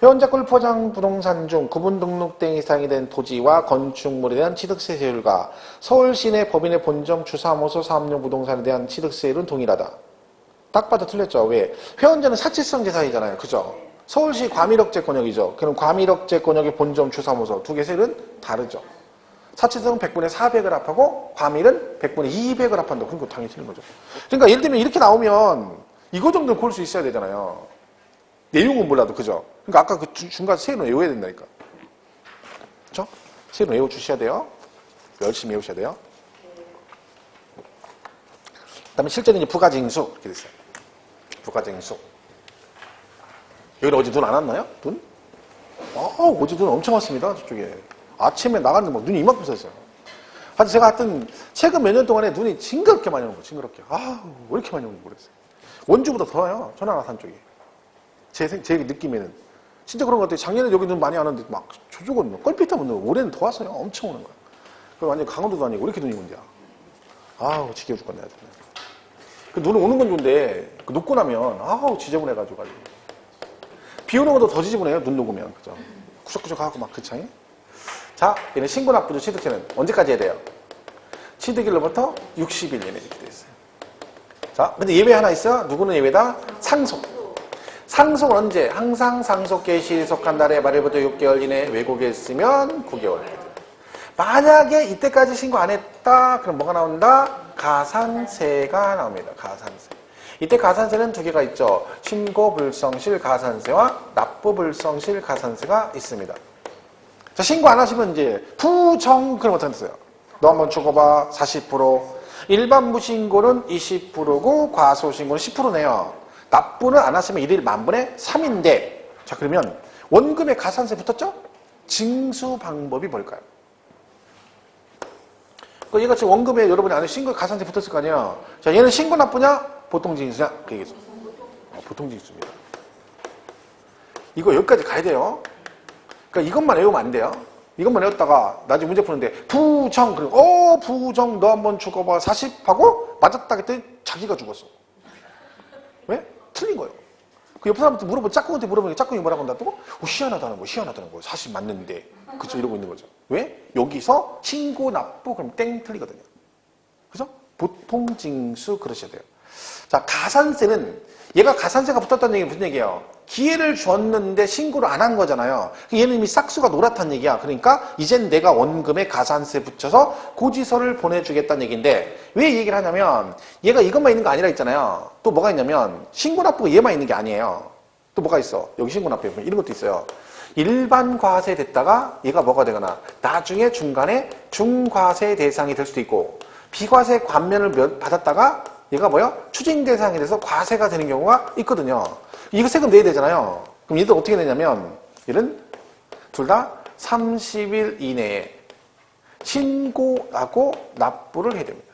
회원자 골프장 부동산 중 구분 등록된 이상이 된 토지와 건축물에 대한 취득세 세율과 서울시 내 법인의 본점 주사무소 사업용 부동산에 대한 취득세율은 동일하다. 딱 봐도 틀렸죠. 왜? 회원자는 사치성 재산이잖아요. 그죠? 서울시 과밀억제 권역이죠. 그럼 과밀억제 권역의 본점 주사무소 두 개 세율은 다르죠. 사치성은 100분의 400을 합하고 과밀은 100분의 200을 합한다. 그런 거 당연히 틀린 거죠. 그러니까 예를 들면 이렇게 나오면 이거 정도는 고를 수 있어야 되잖아요. 내용은 몰라도, 그죠? 그러니까 아까 그 중간 세율은 외워야 된다니까. 그죠? 세율은 외워주셔야 돼요. 열심히 외우셔야 돼요. 그 다음에 실제는 이제 부가징수. 이렇게 됐어요. 부가징수. 여기 어제 눈 안 왔나요? 눈? 어제 눈 엄청 왔습니다. 저쪽에. 아침에 나갔는데 막 눈이 이만큼 샜어요. 하여튼 제가 하여튼 최근 몇 년 동안에 눈이 징그럽게 많이 오는 거예요. 징그럽게. 왜 이렇게 많이 오는지 모르겠어요. 원주보다 더 와요. 천안아산 쪽이. 제 느낌에는. 진짜 그런 것 같아요. 작년에 여기 눈 많이 안 왔는데 막 저쪽은 껄핏하면 올해는 더 왔어요. 엄청 오는 거야. 그 완전 강원도도 아니고 왜 이렇게 눈이 문제야. 아우 지겨워 죽겠네. 그 눈이 오는 건 좋은데 그 녹고 나면 아우 지저분해가지고 비 오는 것도 더 지저분해요. 눈 녹으면 그죠? 구석구석하고 막 그 차이. 자, 얘는 신고납부조 취득세는 언제까지 해야 돼요? 취득일로부터 60일 내내 이렇게 돼 있어요. 자, 근데 예외 하나 있어. 누구는 예외다? 상속. 상속은 언제? 항상 상속 개시일에 속한 날의 말일부터 6개월 이내 왜곡에 있으면 9개월. 만약에 이때까지 신고 안 했다, 그럼 뭐가 나온다? 가산세가 나옵니다. 가산세. 이때 가산세는 두 개가 있죠. 신고불성실 가산세와 납부불성실 가산세가 있습니다. 자, 신고 안 하시면 이제 부정 그럼 어떻게 됐어요? 너 한번 죽어봐 40%. 일반 무신고는 20%고 과소신고는 10%네요. 납부는 안 하시면 1일 만분의 3인데 자 그러면 원금에 가산세 붙었죠? 징수 방법이 뭘까요? 그 얘가 지금 원금에 여러분이 안에 신고에 가산세 붙었을 거 아니에요. 자 얘는 신고 납부냐? 보통징수냐? 그 얘기죠. 보통징수입니다. 이거 여기까지 가야 돼요. 그러니까 이것만 외우면 안 돼요. 이것만 외웠다가 나중에 문제 푸는데 부정 그리고 부정 너 한번 죽어봐 40 하고 맞았다 했더니 자기가 죽었어. 왜? 틀린 거예요. 그 옆 사람한테 물어보면 짝꿍한테 물어보니까 짝꿍이 뭐라고 한다고? 희한하다는 거 희한하다는 거 40 맞는데 그쵸 이러고 있는 거죠. 왜? 여기서 신고 납부 그럼 땡 틀리거든요. 그죠? 보통징수 그러셔야 돼요. 자 가산세는 얘가 가산세가 붙었다는 얘기는 무슨 얘기예요? 기회를 줬는데 신고를 안 한 거잖아요. 얘는 이미 싹수가 노랗다는 얘기야. 그러니까 이젠 내가 원금에 가산세 붙여서 고지서를 보내주겠다는 얘기인데 왜 이 얘기를 하냐면 얘가 이것만 있는 거 아니라 있잖아요. 또 뭐가 있냐면 신고납부가 얘만 있는 게 아니에요. 또 뭐가 있어? 여기 신고납부에 보면 이런 것도 있어요. 일반 과세 됐다가 얘가 뭐가 되거나 나중에 중간에 중과세 대상이 될 수도 있고 비과세 관면을 받았다가 얘가 뭐야? 추징 대상이 돼서 과세가 되는 경우가 있거든요. 이거 세금 내야 되잖아요. 그럼 얘들 어떻게 내냐면 얘는 둘 다 30일 이내에 신고하고 납부를 해야 됩니다.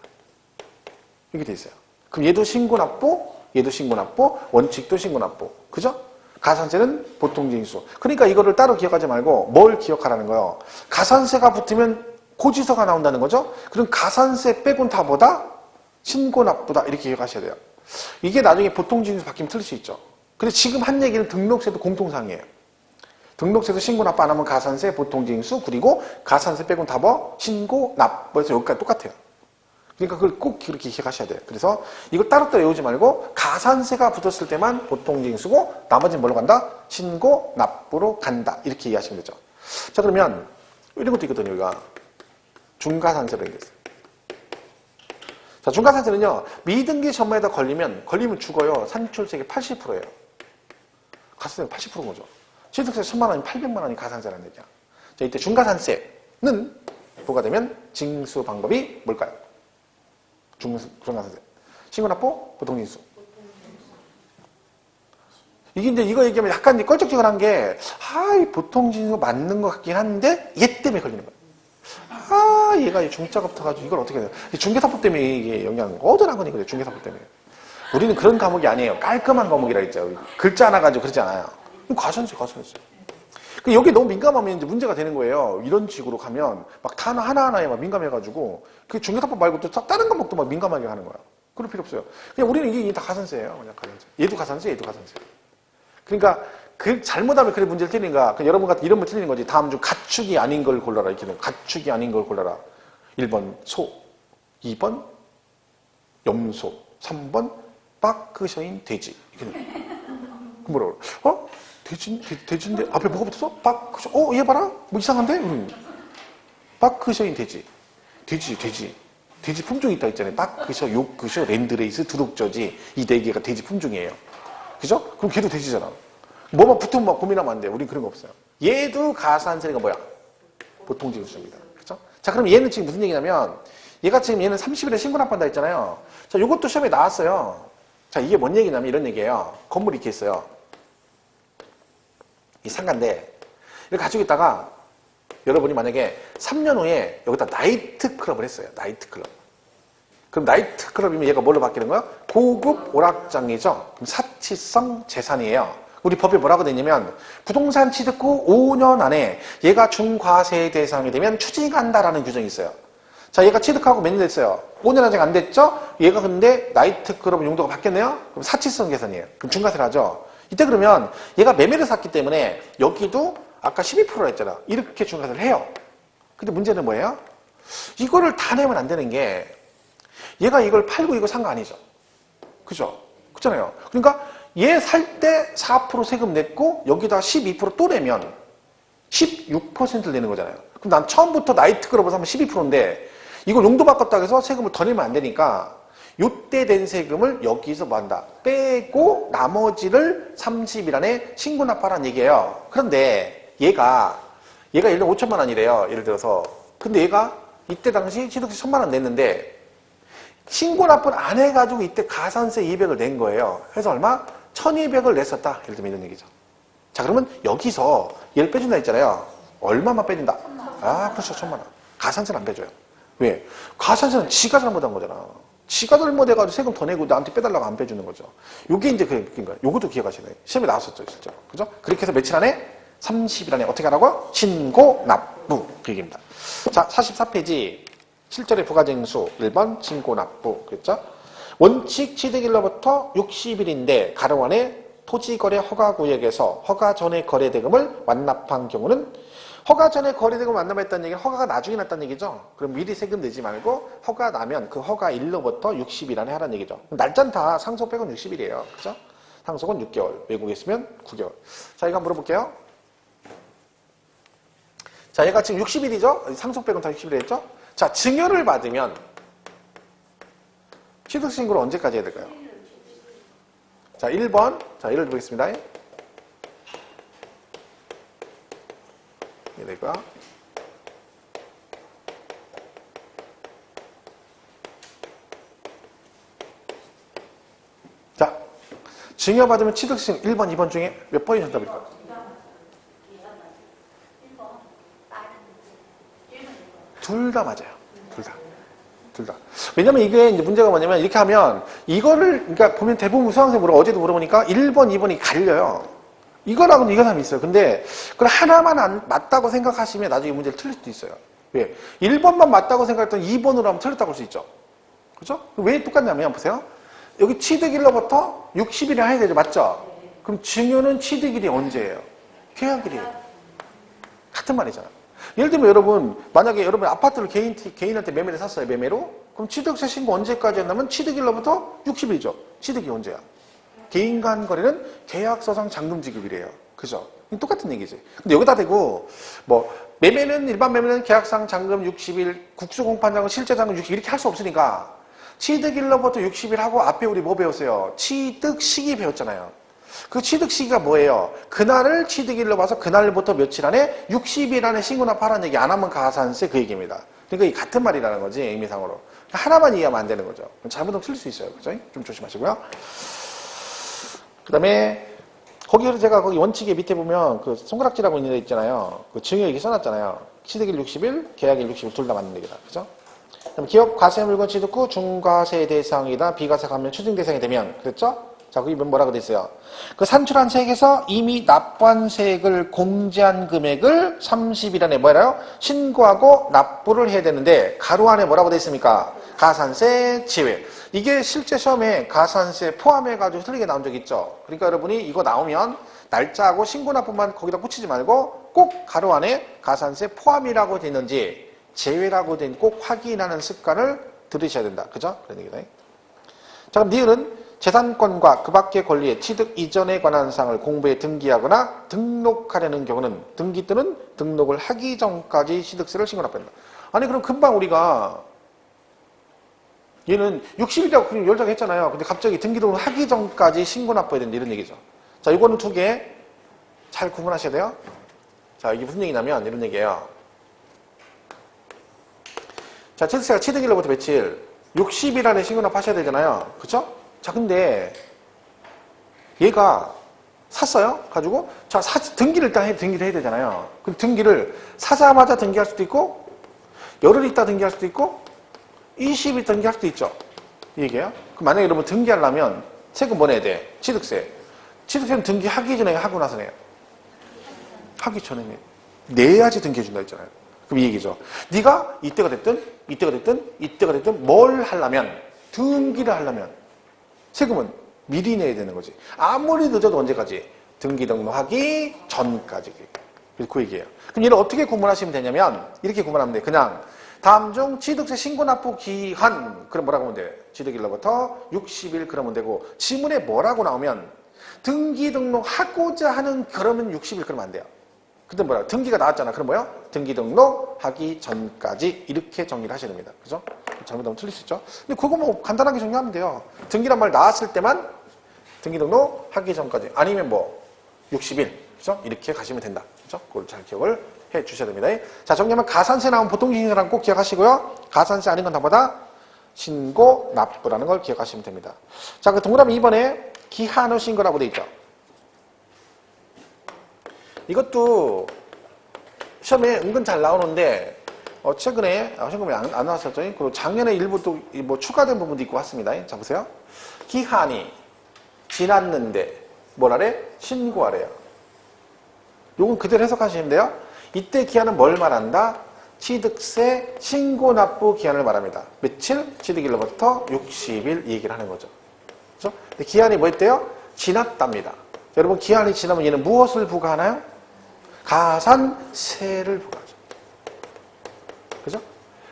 이렇게 돼 있어요. 그럼 얘도 신고 납부, 얘도 신고 납부, 원칙도 신고 납부. 그죠? 가산세는 보통징수. 그러니까 이거를 따로 기억하지 말고 뭘 기억하라는 거예요. 가산세가 붙으면 고지서가 나온다는 거죠. 그럼 가산세 빼곤 다 뭐다? 신고 납부다. 이렇게 기억하셔야 돼요. 이게 나중에 보통징수 바뀌면 틀릴 수 있죠. 근데 지금 한 얘기는 등록세도 공통사항이에요. 등록세도 신고 납부 안 하면 가산세, 보통징수, 그리고 가산세 빼곤 다 뭐? 신고 납부에서 여기까지 똑같아요. 그러니까 그걸 꼭 그렇게 기억하셔야 돼요. 그래서 이걸 따로따로 외우지 말고 가산세가 붙었을 때만 보통징수고 나머지는 뭘로 간다? 신고 납부로 간다. 이렇게 이해하시면 되죠. 자 그러면 이런 것도 있거든요. 여기가 중과산세라는 게 있어요. 자 중과산세는요. 미등기 전문에다 걸리면 죽어요. 산출세액이 80%예요. 가산세는 80%인 거죠. 취득세 1000만 원이면 800만 원이 가산세라는 얘기야. 자 이때 중과산세는 부과되면 징수 방법이 뭘까요? 중과산세. 신고납부, 보통징수. 이게 이제 이거 얘기하면 약간 이제 껄쩍지근한 게, 보통징수 맞는 것 같긴 한데, 얘 때문에 걸리는 거야. 얘가 중자가 붙어가지고 이걸 어떻게 해야 돼? 중개사법 때문에 이게 영향, 어디나 거니, 그래, 중개사법 때문에. 우리는 그런 과목이 아니에요. 깔끔한 과목이라 했죠. 글자 하나 가지고 그러지 않아요. 가산세. 여기 너무 민감하면 이제 문제가 되는 거예요. 이런 식으로 가면 막 단어 하나하나에 막 민감해가지고 그 중개사법 말고 또 다른 과목도 막 민감하게 하는 거야. 그럴 필요 없어요. 그냥 우리는 이게 다 가산세예요. 그냥 가산세. 얘도 가산세, 얘도 가산세. 그러니까 그 잘못하면 그래 문제를 틀리는가. 여러분 같은 이런 문 틀리는 거지. 다음 중 가축이 아닌 걸 골라라. 이렇게 되면 가축이 아닌 걸 골라라. 1번 소, 2번 염소, 3번 빠크셔인 돼지. 이렇게 되면 뭐라고 그래? 돼지인데 앞에 뭐가 붙었어? 빠크셔. 얘 봐라. 뭐 이상한데? 빠크셔인 돼지. 돼지 품종이 있다 했잖아요. 빠크셔, 요크셔, 랜드레이스, 두룩저지. 이 4개가 돼지 품종이에요. 그죠? 그럼 걔도 돼지잖아. 뭐만 붙으면 막 고민하면 안 돼. 우린 그런 거 없어요. 얘도 가산세가 뭐야? 보통징수입니다. 그죠? 자, 그럼 얘는 지금 무슨 얘기냐면 얘가 지금 얘는 30일에 신고 납부한다 했잖아요. 자, 요것도 시험에 나왔어요. 자, 이게 뭔 얘기냐면 이런 얘기예요. 건물이 이렇게 있어요. 이 상가인데 이렇게 가지고 있다가 여러분이 만약에 3년 후에 여기다 나이트클럽을 했어요. 나이트클럽. 그럼 나이트클럽이면 얘가 뭘로 바뀌는 거야? 고급 오락장이죠. 그럼 사치성 재산이에요. 우리 법에 뭐라고 돼 있냐면 부동산 취득 후 5년 안에 얘가 중과세 대상이 되면 추징한다라는 규정이 있어요. 자, 얘가 취득하고 몇 년 됐어요? 5년 아직 안 됐죠? 얘가 근데 나이트클럽 용도가 바뀌었네요? 그럼 사치성 계산이에요. 그럼 중과세를 하죠. 이때 그러면 얘가 매매를 샀기 때문에 여기도 아까 12%라 했잖아. 이렇게 중과세를 해요. 근데 문제는 뭐예요? 이거를 다 내면 안 되는 게 얘가 이걸 팔고 이거 산 거 아니죠. 그죠? 그렇잖아요. 그러니까 얘 살 때 4% 세금 냈고 여기다 12% 또 내면 16%를 내는 거잖아요. 그럼 난 처음부터 나이트클럽을 사면 12%인데 이걸 용도 바꿨다고 해서 세금을 더 내면 안 되니까 요때 된 세금을 여기서 뭐 한다? 빼고 나머지를 30일 안에 신고 납부하라는 얘기예요. 그런데 얘가 예를 들어 5천만 원이래요. 예를 들어서. 근데 얘가 이때 당시 취득세 1,000만 원 냈는데 신고 납부를 안 해가지고 이때 가산세 200을 낸 거예요. 그래서 얼마? 1,200을 냈었다. 예를 들면 이런 얘기죠. 자, 그러면 여기서 얘를 빼준다 했잖아요. 얼마만 빼준다? 아, 그렇죠. 1,000만 원. 가산세는 안 빼줘요. 왜? 가산세는 지가 잘못한 거잖아. 지가 잘못해가지고 세금 더 내고 나한테 빼달라고 안 빼주는 거죠. 요게 이제 그 느낀 거예요. 요것도 기억하시네. 시험에 나왔었죠, 실제로. 그죠? 그렇게 해서 며칠 안에? 30일 안에 어떻게 하라고요? 신고, 납부. 그 얘기입니다. 자, 44페이지. 실전의 부가징수 1번 신고, 납부. 그랬죠? 원칙 취득일로부터 60일인데 가로 안에 토지거래 허가구역에서 허가 전에 거래대금을 완납한 경우는 허가 전에 거래대금을 완납했다는 얘기는 허가가 나중에 났다는 얘기죠. 그럼 미리 세금 내지 말고 허가 나면 그 허가일로부터 60일 안에 하라는 얘기죠. 날짜는 다 상속 빼고는 60일이에요. 그죠? 상속은 6개월, 외국에 있으면 9개월. 자, 이거 한번 물어볼게요. 자, 얘가 지금 60일이죠? 상속 빼고는 다 60일 했죠? 자, 증여를 받으면 취득신고를 언제까지 해야 될까요? 자, 1번. 자, 예를 들어보겠습니다. 얘가 자, 증여받으면 취득신고 1번, 2번 중에 몇 번이 정답일까요? 둘 다 맞아요. 둘 다. 왜냐면 이게 이제 문제가 뭐냐면 이렇게 하면 이거를, 그러니까 보면 대부분 수강생 어제도 물어보니까 1번, 2번이 갈려요. 이거라고는 이거 사람이 있어요. 근데 그걸 하나만 맞다고 생각하시면 나중에 문제를 틀릴 수도 있어요. 왜? 1번만 맞다고 생각했던 2번으로 하면 틀렸다고 할 수 있죠. 그죠? 왜 똑같냐면 보세요. 여기 취득일로부터 60일이 해야 되죠. 맞죠? 그럼 증여는 취득일이 언제예요? 계약일이에요. 같은 말이잖아. 예를 들면 여러분, 만약에 여러분 아파트를 개인한테 매매를 샀어요. 매매로. 그럼 취득세 신고 언제까지 했냐면 취득일로부터 60일이죠. 취득이 언제야? 개인 간 거래는 계약서상 잔금지급이래요. 그죠? 똑같은 얘기지. 근데 여기다 대고 뭐 매매는 일반 매매는 계약상 잔금 60일, 국수공판장은 실제 잔금 60일 이렇게 할 수 없으니까 취득일로부터 60일 하고 앞에 우리 뭐 배웠어요? 취득시기 배웠잖아요. 그 취득시기가 뭐예요? 그날을 취득일로 봐서 그날부터 며칠 안에 60일 안에 신고납하라는 얘기 안 하면 가산세 그 얘기입니다. 그러니까 이 같은 말이라는 거지 의미상으로. 하나만 이해하면 안 되는 거죠. 잘못하면 틀릴 수 있어요. 그죠? 좀 조심하시고요. 그 다음에 거기서 제가 거기 원칙에 밑에 보면 그 손가락질하고 있는 데 있잖아요. 그 증여 얘기 써놨잖아요. 취득일 60일, 계약일 60일 둘 다 맞는 얘기다. 그죠? 그럼 기업 과세 물건 취득 후 중과세 대상이다. 비과세 감면 추징 대상이 되면 그랬죠? 자, 거기 뭐라고 돼 있어요? 그 산출한 세액에서 이미 납부한 세액을 공제한 금액을 30일 안에 뭐라요? 신고하고 납부를 해야 되는데 가로 안에 뭐라고 돼 있습니까? 가산세 제외. 이게 실제 시험에 가산세 포함해가지고 틀리게 나온 적 있죠? 그러니까 여러분이 이거 나오면 날짜하고 신고 납부만 거기다 꽂히지 말고 꼭 가로 안에 가산세 포함이라고 돼 있는지 제외라고 된 꼭 확인하는 습관을 들으셔야 된다. 그죠? 그런 얘기다. 자, 그럼 니은은 재산권과 그 밖의 권리의 취득 이전에 관한 사항을 공부에 등기하거나 등록하려는 경우는 등기 또는 등록을 하기 전까지 취득세를 신고납부한다. 아니 그럼 금방 우리가 얘는 60일이라고 그냥 열자고 했잖아요. 근데 갑자기 등기 등록을 하기 전까지 신고납부해야 된다 이런 얘기죠. 자, 이거는 두 개 잘 구분하셔야 돼요. 자, 이게 무슨 얘기냐면 이런 얘기예요. 자, 취득세가 취득일로부터 며칠? 60일 안에 신고납부하셔야 되잖아요. 그쵸? 자, 근데 얘가 샀어요? 가지고 자, 등기를 일단 등기를 해야 되잖아요. 그 등기를 사자마자 등기할 수도 있고 열흘 있다 등기할 수도 있고 20일 등기할 수도 있죠. 이 얘기예요. 그럼 만약에 여러분 등기하려면 세금 뭐 내야 돼? 취득세. 취득세는 등기하기 전에 하고 나서 내요? 하기 전에 내야지 등기해준다 했잖아요. 그럼 이 얘기죠. 네가 이때가 됐든 뭘 하려면, 등기를 하려면 세금은 미리 내야 되는 거지. 아무리 늦어도 언제까지? 등기 등록하기 전까지. 그 얘기예요. 그럼 얘를 어떻게 구분하시면 되냐면 이렇게 구분하면 돼. 그냥 다음 중 취득세 신고 납부 기한, 그럼 뭐라고 하면 돼? 취득일로부터 60일 그러면 되고, 지문에 뭐라고 나오면 등기 등록하고자 하는, 그러면 60일 그러면 안 돼요. 그때 뭐야? 등기가 나왔잖아. 그럼 뭐야? 등기 등록하기 전까지, 이렇게 정리를 하셔야 됩니다. 그죠? 잘못하면 틀릴 수 있죠? 근데 그거 뭐 간단하게 정리하면 돼요. 등기란 말 나왔을 때만 등기 등록하기 전까지, 아니면 뭐 60일, 그죠? 이렇게 가시면 된다. 그죠? 그걸 잘 기억을 해 주셔야 됩니다. 자, 정리하면 가산세 나오면 보통징수라는 꼭 기억하시고요. 가산세 아닌 건 다보다 신고 납부라는 걸 기억하시면 됩니다. 자, 그 동그라미 2번에 기한 후 신고라고 돼 있죠. 이것도 시험에 은근 잘 나오는데 최근에 시험에 안 나왔었죠. 그리고 작년에 일부 또 뭐 추가된 부분도 있고 왔습니다. 자, 보세요. 기한이 지났는데 뭐라래? 신고하래요. 요건 그대로 해석하시면 돼요. 이때 기한은 뭘 말한다? 취득세 신고 납부 기한을 말합니다. 며칠? 취득일로부터 60일 이 얘기를 하는 거죠. 그렇죠? 근데 기한이 뭐 했대요? 지났답니다. 여러분, 기한이 지나면 얘는 무엇을 부과하나요? 가산세를 부과하죠. 그죠?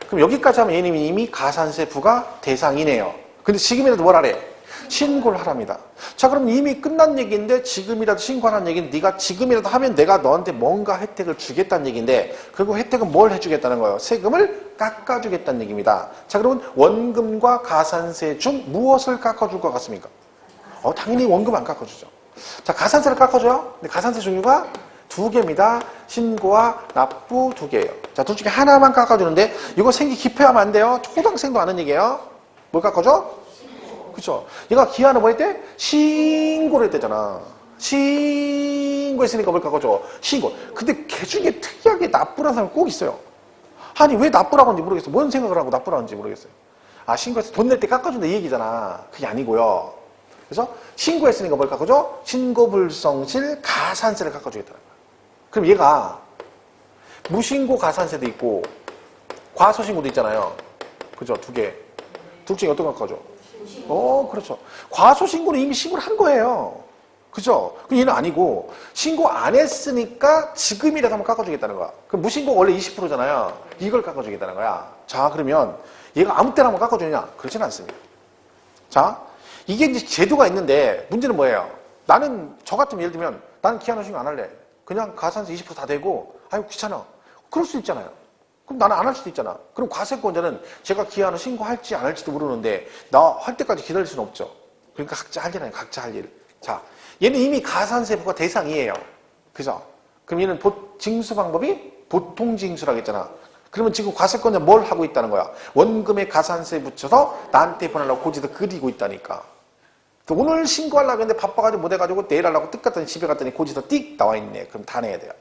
그럼 여기까지 하면 얘는 이미 가산세 부과 대상이네요. 근데 지금이라도 뭘 하래? 신고를 하랍니다. 자, 그럼 이미 끝난 얘기인데 지금이라도 신고하라는 얘기는 네가 지금이라도 하면 내가 너한테 뭔가 혜택을 주겠다는 얘기인데, 그리고 혜택은 뭘 해주겠다는 거예요? 세금을 깎아주겠다는 얘기입니다. 자, 그러면 원금과 가산세 중 무엇을 깎아줄 것 같습니까? 당연히 원금 안 깎아주죠. 자, 가산세를 깎아줘요. 근데 가산세 종류가 두 개입니다. 신고와 납부 두 개예요. 자, 둘 중에 하나만 깎아주는데 이거 생기 깊어야만 안 돼요. 초등학생도 아는 얘기예요. 뭘 깎아줘? 그쵸? 얘가 기한을 뭐 했대? 신고를 했대잖아. 신고했으니까 뭘 깎아줘? 신고. 근데 걔 중에 특이하게 납부라는 사람이 꼭 있어요. 아니, 왜 납부라고 하는지 모르겠어. 뭔 생각을 하고 납부라고 하는지 모르겠어요. 신고해서 돈 낼 때 깎아준다 이 얘기잖아. 그게 아니고요. 그래서 신고했으니까 뭘 깎아줘? 신고불성실 가산세를 깎아주겠다는 거야. 그럼 얘가 무신고 가산세도 있고 과소신고도 있잖아요. 그죠? 두 개. 둘 중에 어떤 거 깎아줘? 그렇죠. 과소신고는 이미 신고를 한 거예요. 그죠? 그럼 얘는 아니고 신고 안 했으니까 지금이라도 한번 깎아주겠다는 거야. 그럼 무신고가 원래 20%잖아요. 이걸 깎아주겠다는 거야. 자, 그러면 얘가 아무 때나 한번 깎아주느냐? 그렇지는 않습니다. 자, 이게 이제 제도가 있는데 문제는 뭐예요? 나는 저 같으면 예를 들면 나는 기한 후 신고 안 할래. 그냥 가산세 20% 다 되고 아유 귀찮아. 그럴 수 있잖아요. 그럼 나는 안 할 수도 있잖아. 그럼 과세권자는 제가 기한 후 신고할지 안 할지도 모르는데 나 할 때까지 기다릴 수는 없죠. 그러니까 각자 할 일아니에요. 각자 할 일. 자, 얘는 이미 가산세 부과 대상이에요. 그죠? 그럼 얘는 징수 방법이 보통징수라고 했잖아. 그러면 지금 과세권자 뭘 하고 있다는 거야? 원금에 가산세 붙여서 나한테 보내려고 고지서 그리고 있다니까. 오늘 신고하려고 했는데 바빠가지고 못해가지고 내일 하려고 뜩 갔더니 집에 갔더니 고지서 띡 나와 있네. 그럼 다 내야 돼요.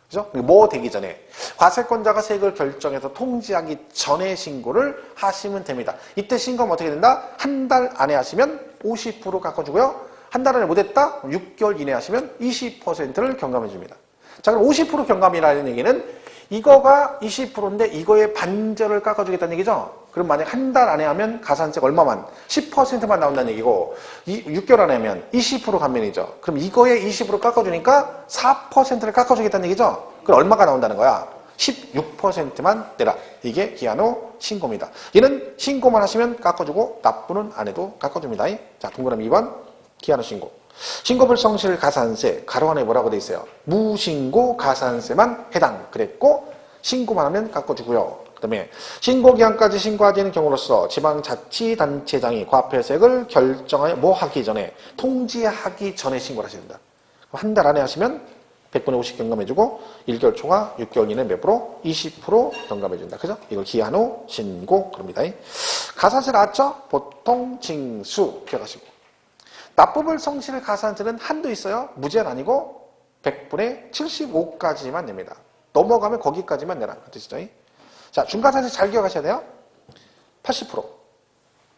그죠? 뭐 되기 전에. 과세권자가 세금을 결정해서 통지하기 전에 신고를 하시면 됩니다. 이때 신고하면 어떻게 된다? 한 달 안에 하시면 50% 깎아주고요. 한 달 안에 못했다? 6개월 이내 하시면 20%를 경감해 줍니다. 자, 그럼 50% 경감이라는 얘기는 이거가 20%인데 이거의 반절을 깎아주겠다는 얘기죠? 그럼 만약 한 달 안에 하면 가산세가 얼마만? 10%만 나온다는 얘기고 6개월 안에 하면 20% 감면이죠. 그럼 이거에 20% 깎아주니까 4%를 깎아주겠다는 얘기죠? 그럼 얼마가 나온다는 거야? 16%만 내라. 이게 기한 후 신고입니다. 얘는 신고만 하시면 깎아주고 납부는 안 해도 깎아줍니다. 자, 동그라미 2번 기한 후 신고. 신고불성실 가산세 가로 안에 뭐라고 돼 있어요? 무신고 가산세만 해당 그랬고 신고만 하면 깎아주고요. 그 다음에 신고기한까지 신고하지 않은 경우로서 지방자치단체장이 과표세액을 결정하여 뭐 하기 전에 통지하기 전에 신고를 하셔야 된다. 한 달 안에 하시면 100분의 50 경감해주고 1개월 초과 6개월 이내 몇 프로? 20% 경감해준다. 그죠? 이걸 기한 후 신고 그럽니다. 가산세 나왔죠? 보통 징수 기억하시고 납부불 성실 가산세는 한도 있어요. 무제한 아니고 100분의 75까지만 냅니다. 넘어가면 거기까지만 내라. 그 뜻이죠. 자, 중과산세 잘 기억하셔야 돼요. 80%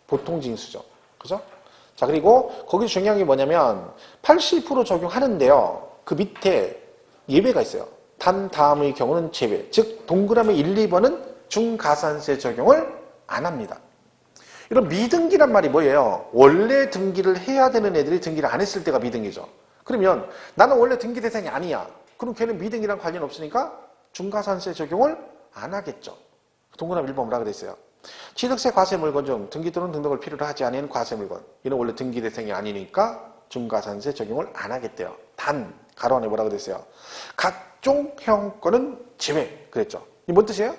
보통 징수죠. 그죠? 자, 그리고 거기서 중요한 게 뭐냐면 80% 적용하는데요. 그 밑에 예외가 있어요. 단 다음의 경우는 제외. 즉 동그라미 1, 2번은 중가산세 적용을 안 합니다. 이런 미등기란 말이 뭐예요? 원래 등기를 해야 되는 애들이 등기를 안 했을 때가 미등기죠. 그러면 나는 원래 등기 대상이 아니야. 그럼 걔는 미등기랑 관련 없으니까 중가산세 적용을 안 하겠죠. 동그라미 1번 뭐라고 돼 있어요? 취득세 과세 물건 중 등기 또는 등록을 필요로 하지 않은 과세 물건. 이는 원래 등기 대상이 아니니까 중가산세 적용을 안 하겠대요. 단, 가로 안에 뭐라고 돼 있어요? 각종 회원권은 제외. 그랬죠. 이게 뭔 뜻이에요?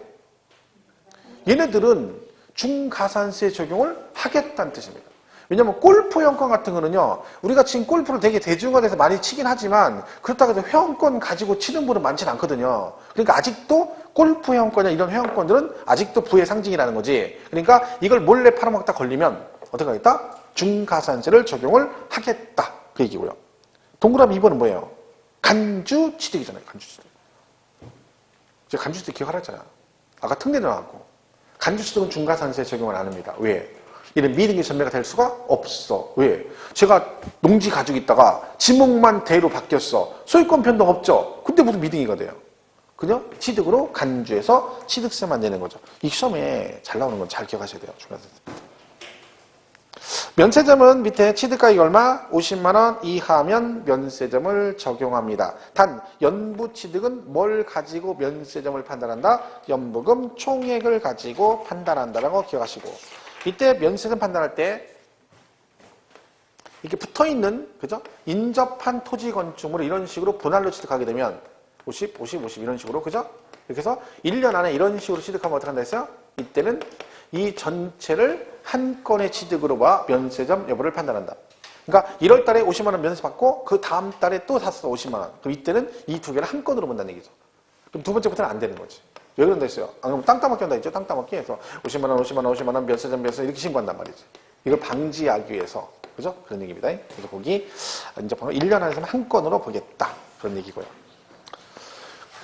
얘네들은 중가산세 적용을 하겠다는 뜻입니다. 왜냐면 골프 회원권 같은 거는요, 우리가 지금 골프를 되게 대중화돼서 많이 치긴 하지만 그렇다고 해서 회원권 가지고 치는 분은 많지는 않거든요. 그러니까 아직도 골프 회원권이나 이런 회원권들은 아직도 부의 상징이라는 거지. 그러니까 이걸 몰래 팔아먹다 걸리면 어떻게 하겠다? 중가산세를 적용을 하겠다. 그 얘기고요. 동그라미 2번은 뭐예요? 간주 취득이잖아요. 간주 취득. 제가 간주 취득 기억하라 했잖아요. 아까 특례도 나왔고. 간주 취득은 중가산세 적용을 안 합니다. 왜? 이런 미등기 전매가 될 수가 없어. 왜? 제가 농지 가지고 있다가 지목만 대로 바뀌었어. 소유권 변동 없죠? 근데 무슨 미등기가 돼요? 그냥 취득으로 간주해서 취득세만 내는 거죠. 이 시험에 잘 나오는 건 잘 기억하셔야 돼요. 중간에서. 면세점은 밑에 취득가액이 얼마? 50만 원 이하면 면세점을 적용합니다. 단 연부 취득은 뭘 가지고 면세점을 판단한다? 연부금 총액을 가지고 판단한다라고 기억하시고, 이때 면세점 판단할 때 이렇게 붙어있는, 그죠? 인접한 토지 건축물을 이런 식으로 분할로 취득하게 되면 50, 50, 50 이런 식으로, 그죠? 이렇게 해서 1년 안에 이런 식으로 취득하면 어떻게 한다 했어요? 이때는 이 전체를 한 건의 취득으로 봐 면세점 여부를 판단한다. 그러니까 1월 달에 50만 원 면세 받고 그 다음 달에 또 샀어 50만 원. 그럼 이때는 이 두 개를 한 건으로 본다는 얘기죠. 그럼 두 번째부터는 안 되는 거지. 왜 그런다 했어요? 안 그러면 땅 따먹기 한다 했죠? 땅 따먹기 해서 50만 원, 50만 원, 50만 원 면세점 면세 이렇게 신고한단 말이지. 이걸 방지하기 위해서. 그죠? 그런 얘기입니다. 그래서 거기 인접한 거 1년 안에서는 한 건으로 보겠다. 그런 얘기고요.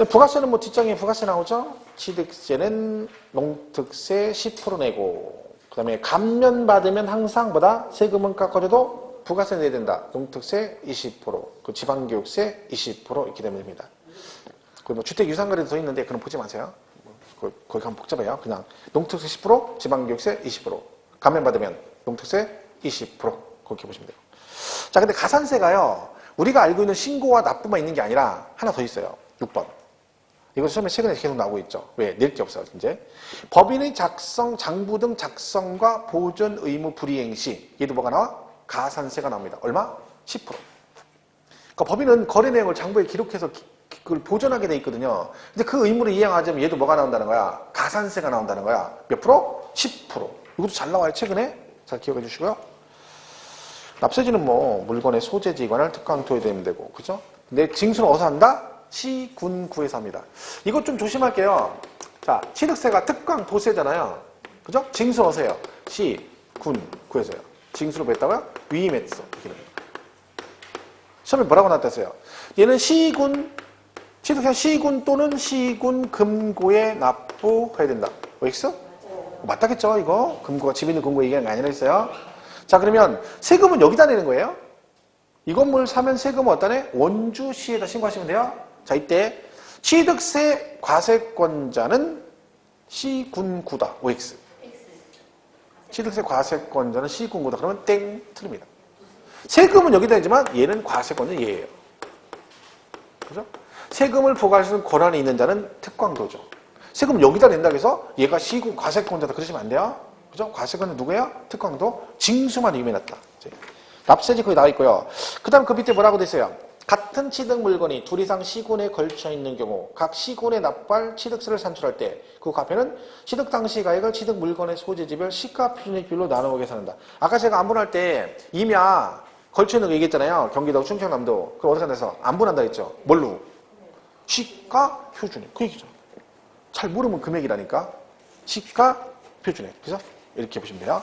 부가세는 뭐 뒷장에 부가세 나오죠? 취득세는 농특세 10% 내고, 그 다음에 감면받으면 항상 뭐다? 세금은 깎아줘도 부가세 내야 된다. 농특세 20%, 그 지방교육세 20% 이렇게 되면 됩니다. 그 뭐 주택 유상거래도 더 있는데 그건 보지 마세요. 거기 가면 복잡해요. 그냥 농특세 10%, 지방교육세 20%, 감면받으면 농특세 20% 그렇게 보시면 돼요. 자, 근데 가산세가요, 우리가 알고 있는 신고와 납부만 있는 게 아니라 하나 더 있어요. 6번. 이거 처음에 최근에 계속 나오고 있죠. 왜? 낼 게 없어요, 이제. 법인의 작성, 장부 등 작성과 보존 의무 불이행 시, 얘도 뭐가 나와? 가산세가 나옵니다. 얼마? 10%. 그러니까 법인은 거래 내용을 장부에 기록해서 그걸 보존하게 돼 있거든요. 근데 그 의무를 이행하자면 얘도 뭐가 나온다는 거야? 가산세가 나온다는 거야. 몇 프로? 10%. 이것도 잘 나와요, 최근에. 잘 기억해 주시고요. 납세지는 뭐 물건의 소재지 관할 특강토에 되면 되고, 그죠? 근데 징수는 어디서 한다? 시, 군, 구에서 합니다. 이것 좀 조심할게요. 자, 취득세가 특강 도세잖아요. 그죠? 징수 어디서 해요? 시, 군, 구에서요. 징수로 뭐 했다고요? 위임했어. 이렇게 됩니다. 시험에 뭐라고 나왔어요? 얘는 시군, 취득세 시군 또는 시군 금고에 납부해야 된다. OX? 맞다겠죠, 이거? 금고가 집에 있는 금고 얘기하는 게 아니라 했어요. 자, 그러면 세금은 여기다 내는 거예요. 이 건물 사면 세금은 어디다 내? 원주시에다 신고하시면 돼요. 자, 이때 취득세 과세권자는 시군구다. OX. 취득세 과세권자는 시군구다. 그러면 땡 틀립니다. 세금은 여기다 내지만 얘는 과세권자 얘예요. 그죠? 세금을 부과할 수 있는 권한이 있는 자는 특광도죠. 세금은 여기다 낸다고 해서 얘가 시군 과세권자다 그러시면 안 돼요. 그죠? 과세권은 누구예요? 특광도. 징수만 의미해놨다. 납세지 거기 나와 있고요. 그 다음 그 밑에 뭐라고 돼 있어요? 같은 취득 물건이 둘 이상 시군에 걸쳐 있는 경우 각 시군에 납부할 취득세를 산출할 때 그 앞에는 취득 당시 가액을 취득 물건의 소재지별 시가 표준액별로 나누어 계산한다. 아까 제가 안분할 때 임야 걸쳐 있는 거 얘기했잖아요. 경기도, 충청남도. 그럼 어떻게 한다 해서 안분한다 했죠. 뭘로? 시가 표준액. 그 얘기죠. 잘 모르면 금액이라니까. 시가 표준액. 그죠? 이렇게 보시면 돼요.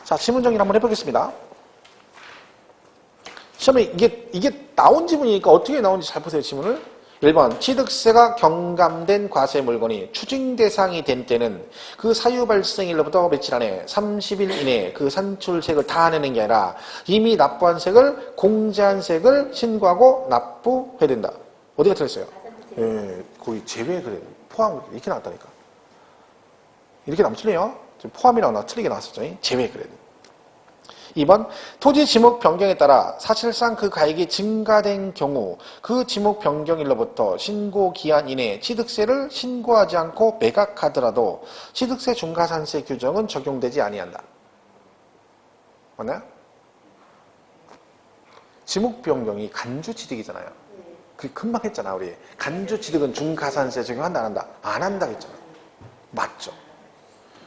자, 지문 정리를 한번 해보겠습니다. 시험에 이게 나온 지문이니까 어떻게 나온지 잘 보세요, 지문을. 1번 취득세가 경감된 과세 물건이 추징 대상이 된 때는 그 사유 발생일로부터 며칠 안에 30일 이내에 그 산출세액을 다 내는 게 아니라 이미 납부한 세액을 공제한 세액을 신고하고 납부해야 된다. 어디가 틀렸어요? 예, 거의 제외 그래. 포함 이렇게 나왔다니까. 이렇게 나면 틀려요. 포함이라고 나 틀리게 나왔었죠. 제외 그래. 2번 토지 지목 변경에 따라 사실상 그 가액이 증가된 경우 그 지목 변경일로부터 신고 기한 이내에 취득세를 신고하지 않고 매각하더라도 취득세 중과산세 규정은 적용되지 아니한다. 맞나요? 지목 변경이 간주취득이잖아요. 그 금방 했잖아 우리. 간주취득은 중과산세 적용한다 안 한다? 안 한다 했잖아. 맞죠?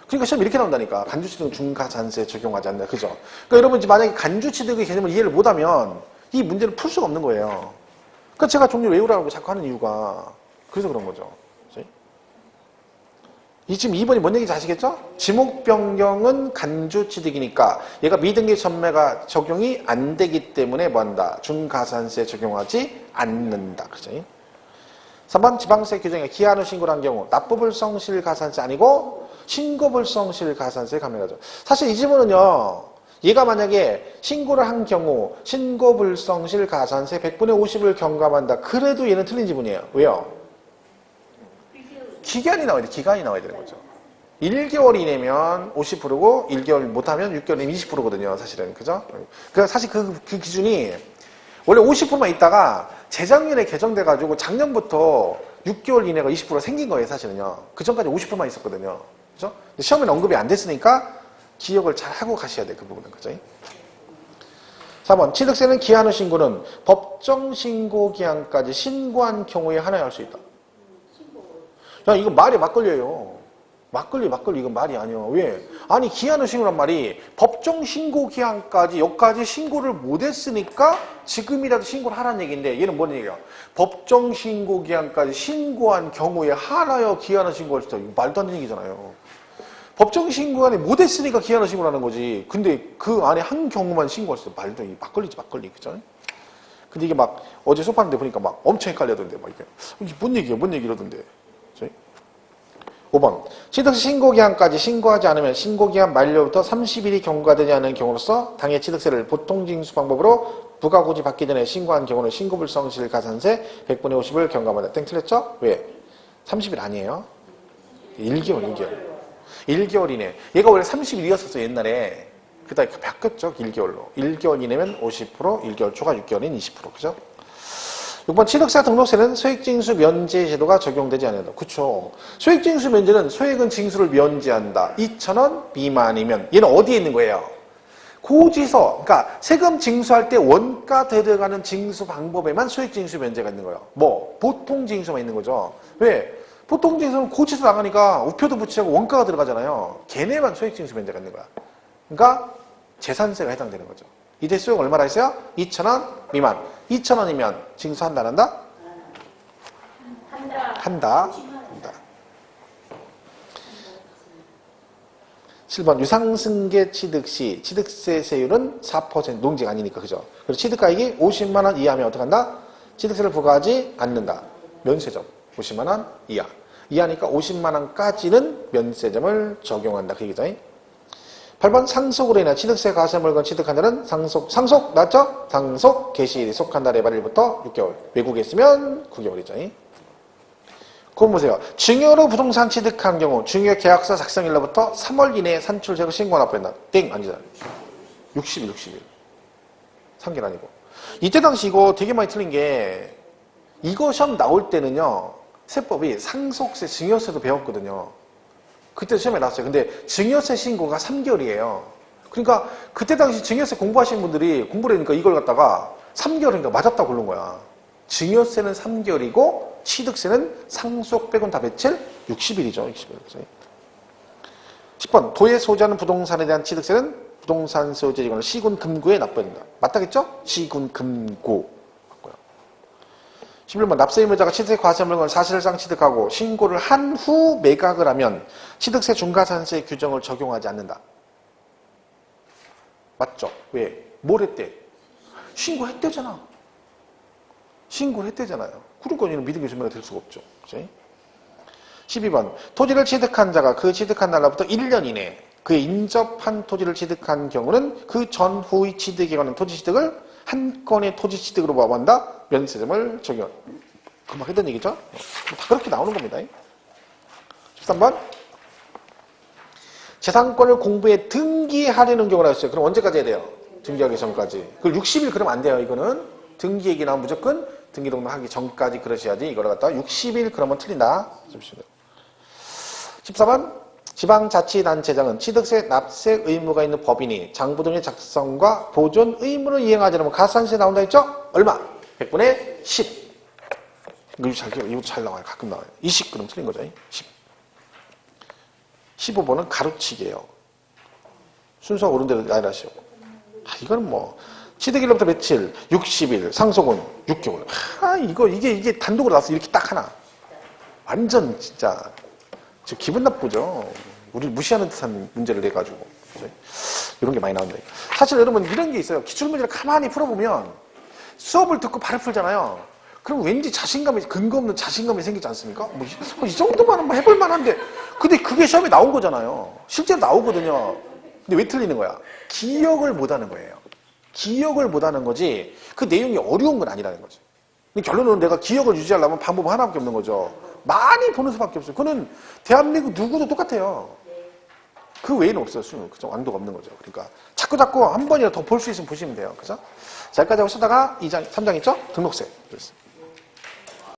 그러니까 시험 이렇게 나온다니까. 간주취득은 중과산세 적용하지 않는다. 그죠? 그러니까 여러분 만약에 간주취득의 개념을 이해를 못하면 이 문제를 풀 수가 없는 거예요. 그러니까 제가 종류를 외우라고 자꾸 하는 이유가 그래서 그런 거죠. 이 지금 2번이 뭔 얘기인지 아시겠죠? 지목 변경은 간주취득이니까 얘가 미등기 전매가 적용이 안 되기 때문에 뭐한다? 중과산세 적용하지 않는다. 그죠? 3번 지방세 규정에 기한 후 신고를 한 경우 납부불성실 가산세 아니고 신고불성실 가산세 감면하죠. 사실 이 지문은요. 얘가 만약에 신고를 한 경우 신고불성실 가산세 100분의 50을 경감한다. 그래도 얘는 틀린 지문이에요. 왜요? 기간이 나와야 돼. 기간이 나와야 되는 거죠. 1개월 이내면 50%고 1개월 못하면 6개월이면 20%거든요. 사실은. 그죠? 그러니까 사실 그 기준이 원래 50%만 있다가 재작년에 개정돼가지고 작년부터 6개월 이내가 20% 생긴 거예요. 사실은요. 그 전까지 50%만 있었거든요. 그죠? 시험에는 언급이 안 됐으니까 기억을 잘 하고 가셔야 돼. 그 부분은. 그죠? 4번 취득세는 기한 후 신고는 법정 신고 기한까지 신고한 경우에 하나에 할 수 있다. 야, 이거 말이 막걸리예요. 막걸리 이건 말이 아니야. 왜? 아니 기한 후 신고란 말이 법정 신고 기한까지 여기까지 신고를 못했으니까 지금이라도 신고를 하라는 얘기인데 얘는 뭔 얘기야? 법정 신고 기한까지 신고한 경우에 하나여 기한 후 신고할 수 있다. 이거 말도 안 되는 얘기잖아요. 법정 신고 안에 못했으니까 기한 후 신고를 하는 거지. 근데 그 안에 한 경우만 신고할 수 있다. 말도 안 돼. 막걸리지 막걸리. 그죠? 근데 이게 막 어제 수업하는데 보니까 막 엄청 헷갈려던데 막 이게 뭔 얘기야? 뭔 얘기 이러던데. 5번 취득세 신고기한까지 신고하지 않으면 신고기한 만료부터 30일이 경과되지 않은 경우로서 당해 취득세를 보통징수 방법으로 부가고지 받기 전에 신고한 경우는 신고불성실 가산세 100분의 50을 경감한다. 땡 틀렸죠? 왜? 30일 아니에요? 1개월 1개월 이내. 얘가 원래 30일이었었어 옛날에. 그다음에 바뀌었죠 1개월로. 1개월 이내면 50% 1개월 초과 6개월인 20% 그죠? 6번 취득세 등록세는 소액징수 면제 제도가 적용되지 않는다. 그쵸. 소액징수 면제는 소액은 징수를 면제한다. 2,000원 미만이면 얘는 어디에 있는 거예요? 고지서. 그러니까 세금 징수할 때 원가 들어가는 징수 방법에만 소액징수 면제가 있는 거예요. 뭐 보통징수만 있는 거죠. 왜? 보통징수는 고지서 나가니까 우표도 붙이고 원가가 들어가잖아요. 걔네만 소액징수 면제가 있는 거야. 그러니까 재산세가 해당되는 거죠. 이때 수용 얼마나 했어요? 2,000원 미만. 2,000원이면 징수한다 안 한다? 한다. 7번 유상승계 취득 시 취득세 세율은 4% 농지가 아니니까 그죠? 그리고 취득가액이 50만 원 이하면 어떻게 한다? 취득세를 부과하지 않는다. 면세점 50만 원 이하. 이하니까 50만 원까지는 면세점을 적용한다. 그 얘기죠. 8번 상속으로 인한 취득세 과세 물건 취득한 자는 상속 맞죠? 상속 개시일이 속한 날의 말일부터 6개월. 외국에 있으면 9개월이죠. 그럼 보세요. 증여로 부동산 취득한 경우 증여 계약서 작성일로부터 3월 이내에 산출세를 신고 납부한다. 땡 아니잖아요. 60일. 3개월 아니고. 이때 당시 이거 되게 많이 틀린 게 이거 시험 나올 때는요. 세법이 상속세, 증여세도 배웠거든요. 그때 시험에 나왔어요. 근데 증여세 신고가 3개월이에요. 그러니까 그때 당시 증여세 공부하시는 분들이 공부를 하니까 이걸 갖다가 3개월이니까 맞았다고 그런 거야. 증여세는 3개월이고 취득세는 상속 빼곤 다 며칠? 60일이죠. 60일. 10번 도에 소지하는 부동산에 대한 취득세는 부동산 소유자이거나 시군 금고에 납부해야 된다. 맞다겠죠? 시군 금고. 11번 납세 의무자가 취득세 과세 물건을 사실상 취득하고 신고를 한 후 매각을 하면 취득세 중과산세 규정을 적용하지 않는다. 맞죠? 왜? 뭘 했대? 신고했대잖아. 신고를 했대잖아요. 그러니까 얘는 믿음의 증명이 될 수가 없죠. 그치? 12번. 토지를 취득한 자가 그 취득한 날로부터 1년 이내 그의 인접한 토지를 취득한 경우는 그 전후의 취득에 관한 토지 취득을 한 건의 토지 취득으로 봐본다. 면세점을 적용. 금방 했던 얘기죠? 다 그렇게 나오는 겁니다. 13번. 재산권을 공부에 등기하려는 경우가 있어요. 그럼 언제까지 해야 돼요? 등기하기 전까지. 그걸 60일 그러면 안 돼요. 이거는 등기 얘기 나오면 무조건 등기등록 하기 전까지 그러셔야지. 이거를 갖다가 60일 그러면 틀린다. 14번. 지방자치단체장은 취득세, 납세 의무가 있는 법인이 장부 등의 작성과 보존 의무를 이행하지 않으면 가산세 나온다 했죠? 얼마? 100분의 10. 이거 잘 나와요. 가끔 나와요. 20 그럼 틀린 거죠. 10. 15번은 가로치기예요. 순서가 오른 대로 나열하시오. 이거는 뭐 취득일로부터 며칠? 60일. 상속은 6개월. 이게 단독으로 나와서 이렇게 딱 하나. 완전 진짜 저 기분 나쁘죠. 우리 무시하는 듯한 문제를 내가지고. 그죠? 이런 게 많이 나온다. 사실 여러분 이런 게 있어요. 기출문제를 가만히 풀어보면 수업을 듣고 바로 풀잖아요. 그럼 왠지 근거 없는 자신감이 생기지 않습니까? 이 정도만은 뭐 해볼 만한데. 근데 그게 시험에 나온 거잖아요. 실제로 나오거든요. 근데 왜 틀리는 거야? 기억을 못 하는 거예요. 기억을 못 하는 거지 그 내용이 어려운 건 아니라는 거지. 근데 결론은 내가 기억을 유지하려면 방법 하나밖에 없는 거죠. 많이 보는 수밖에 없어요. 그거는 대한민국 누구도 똑같아요. 그 외에는 없어요. 그죠? 완도가 없는 거죠. 그러니까 자꾸 한 번이라도 더 볼 수 있으면 보시면 돼요. 그죠? 자, 여기까지 하고 쓰다가 2장, 3장 있죠? 등록세.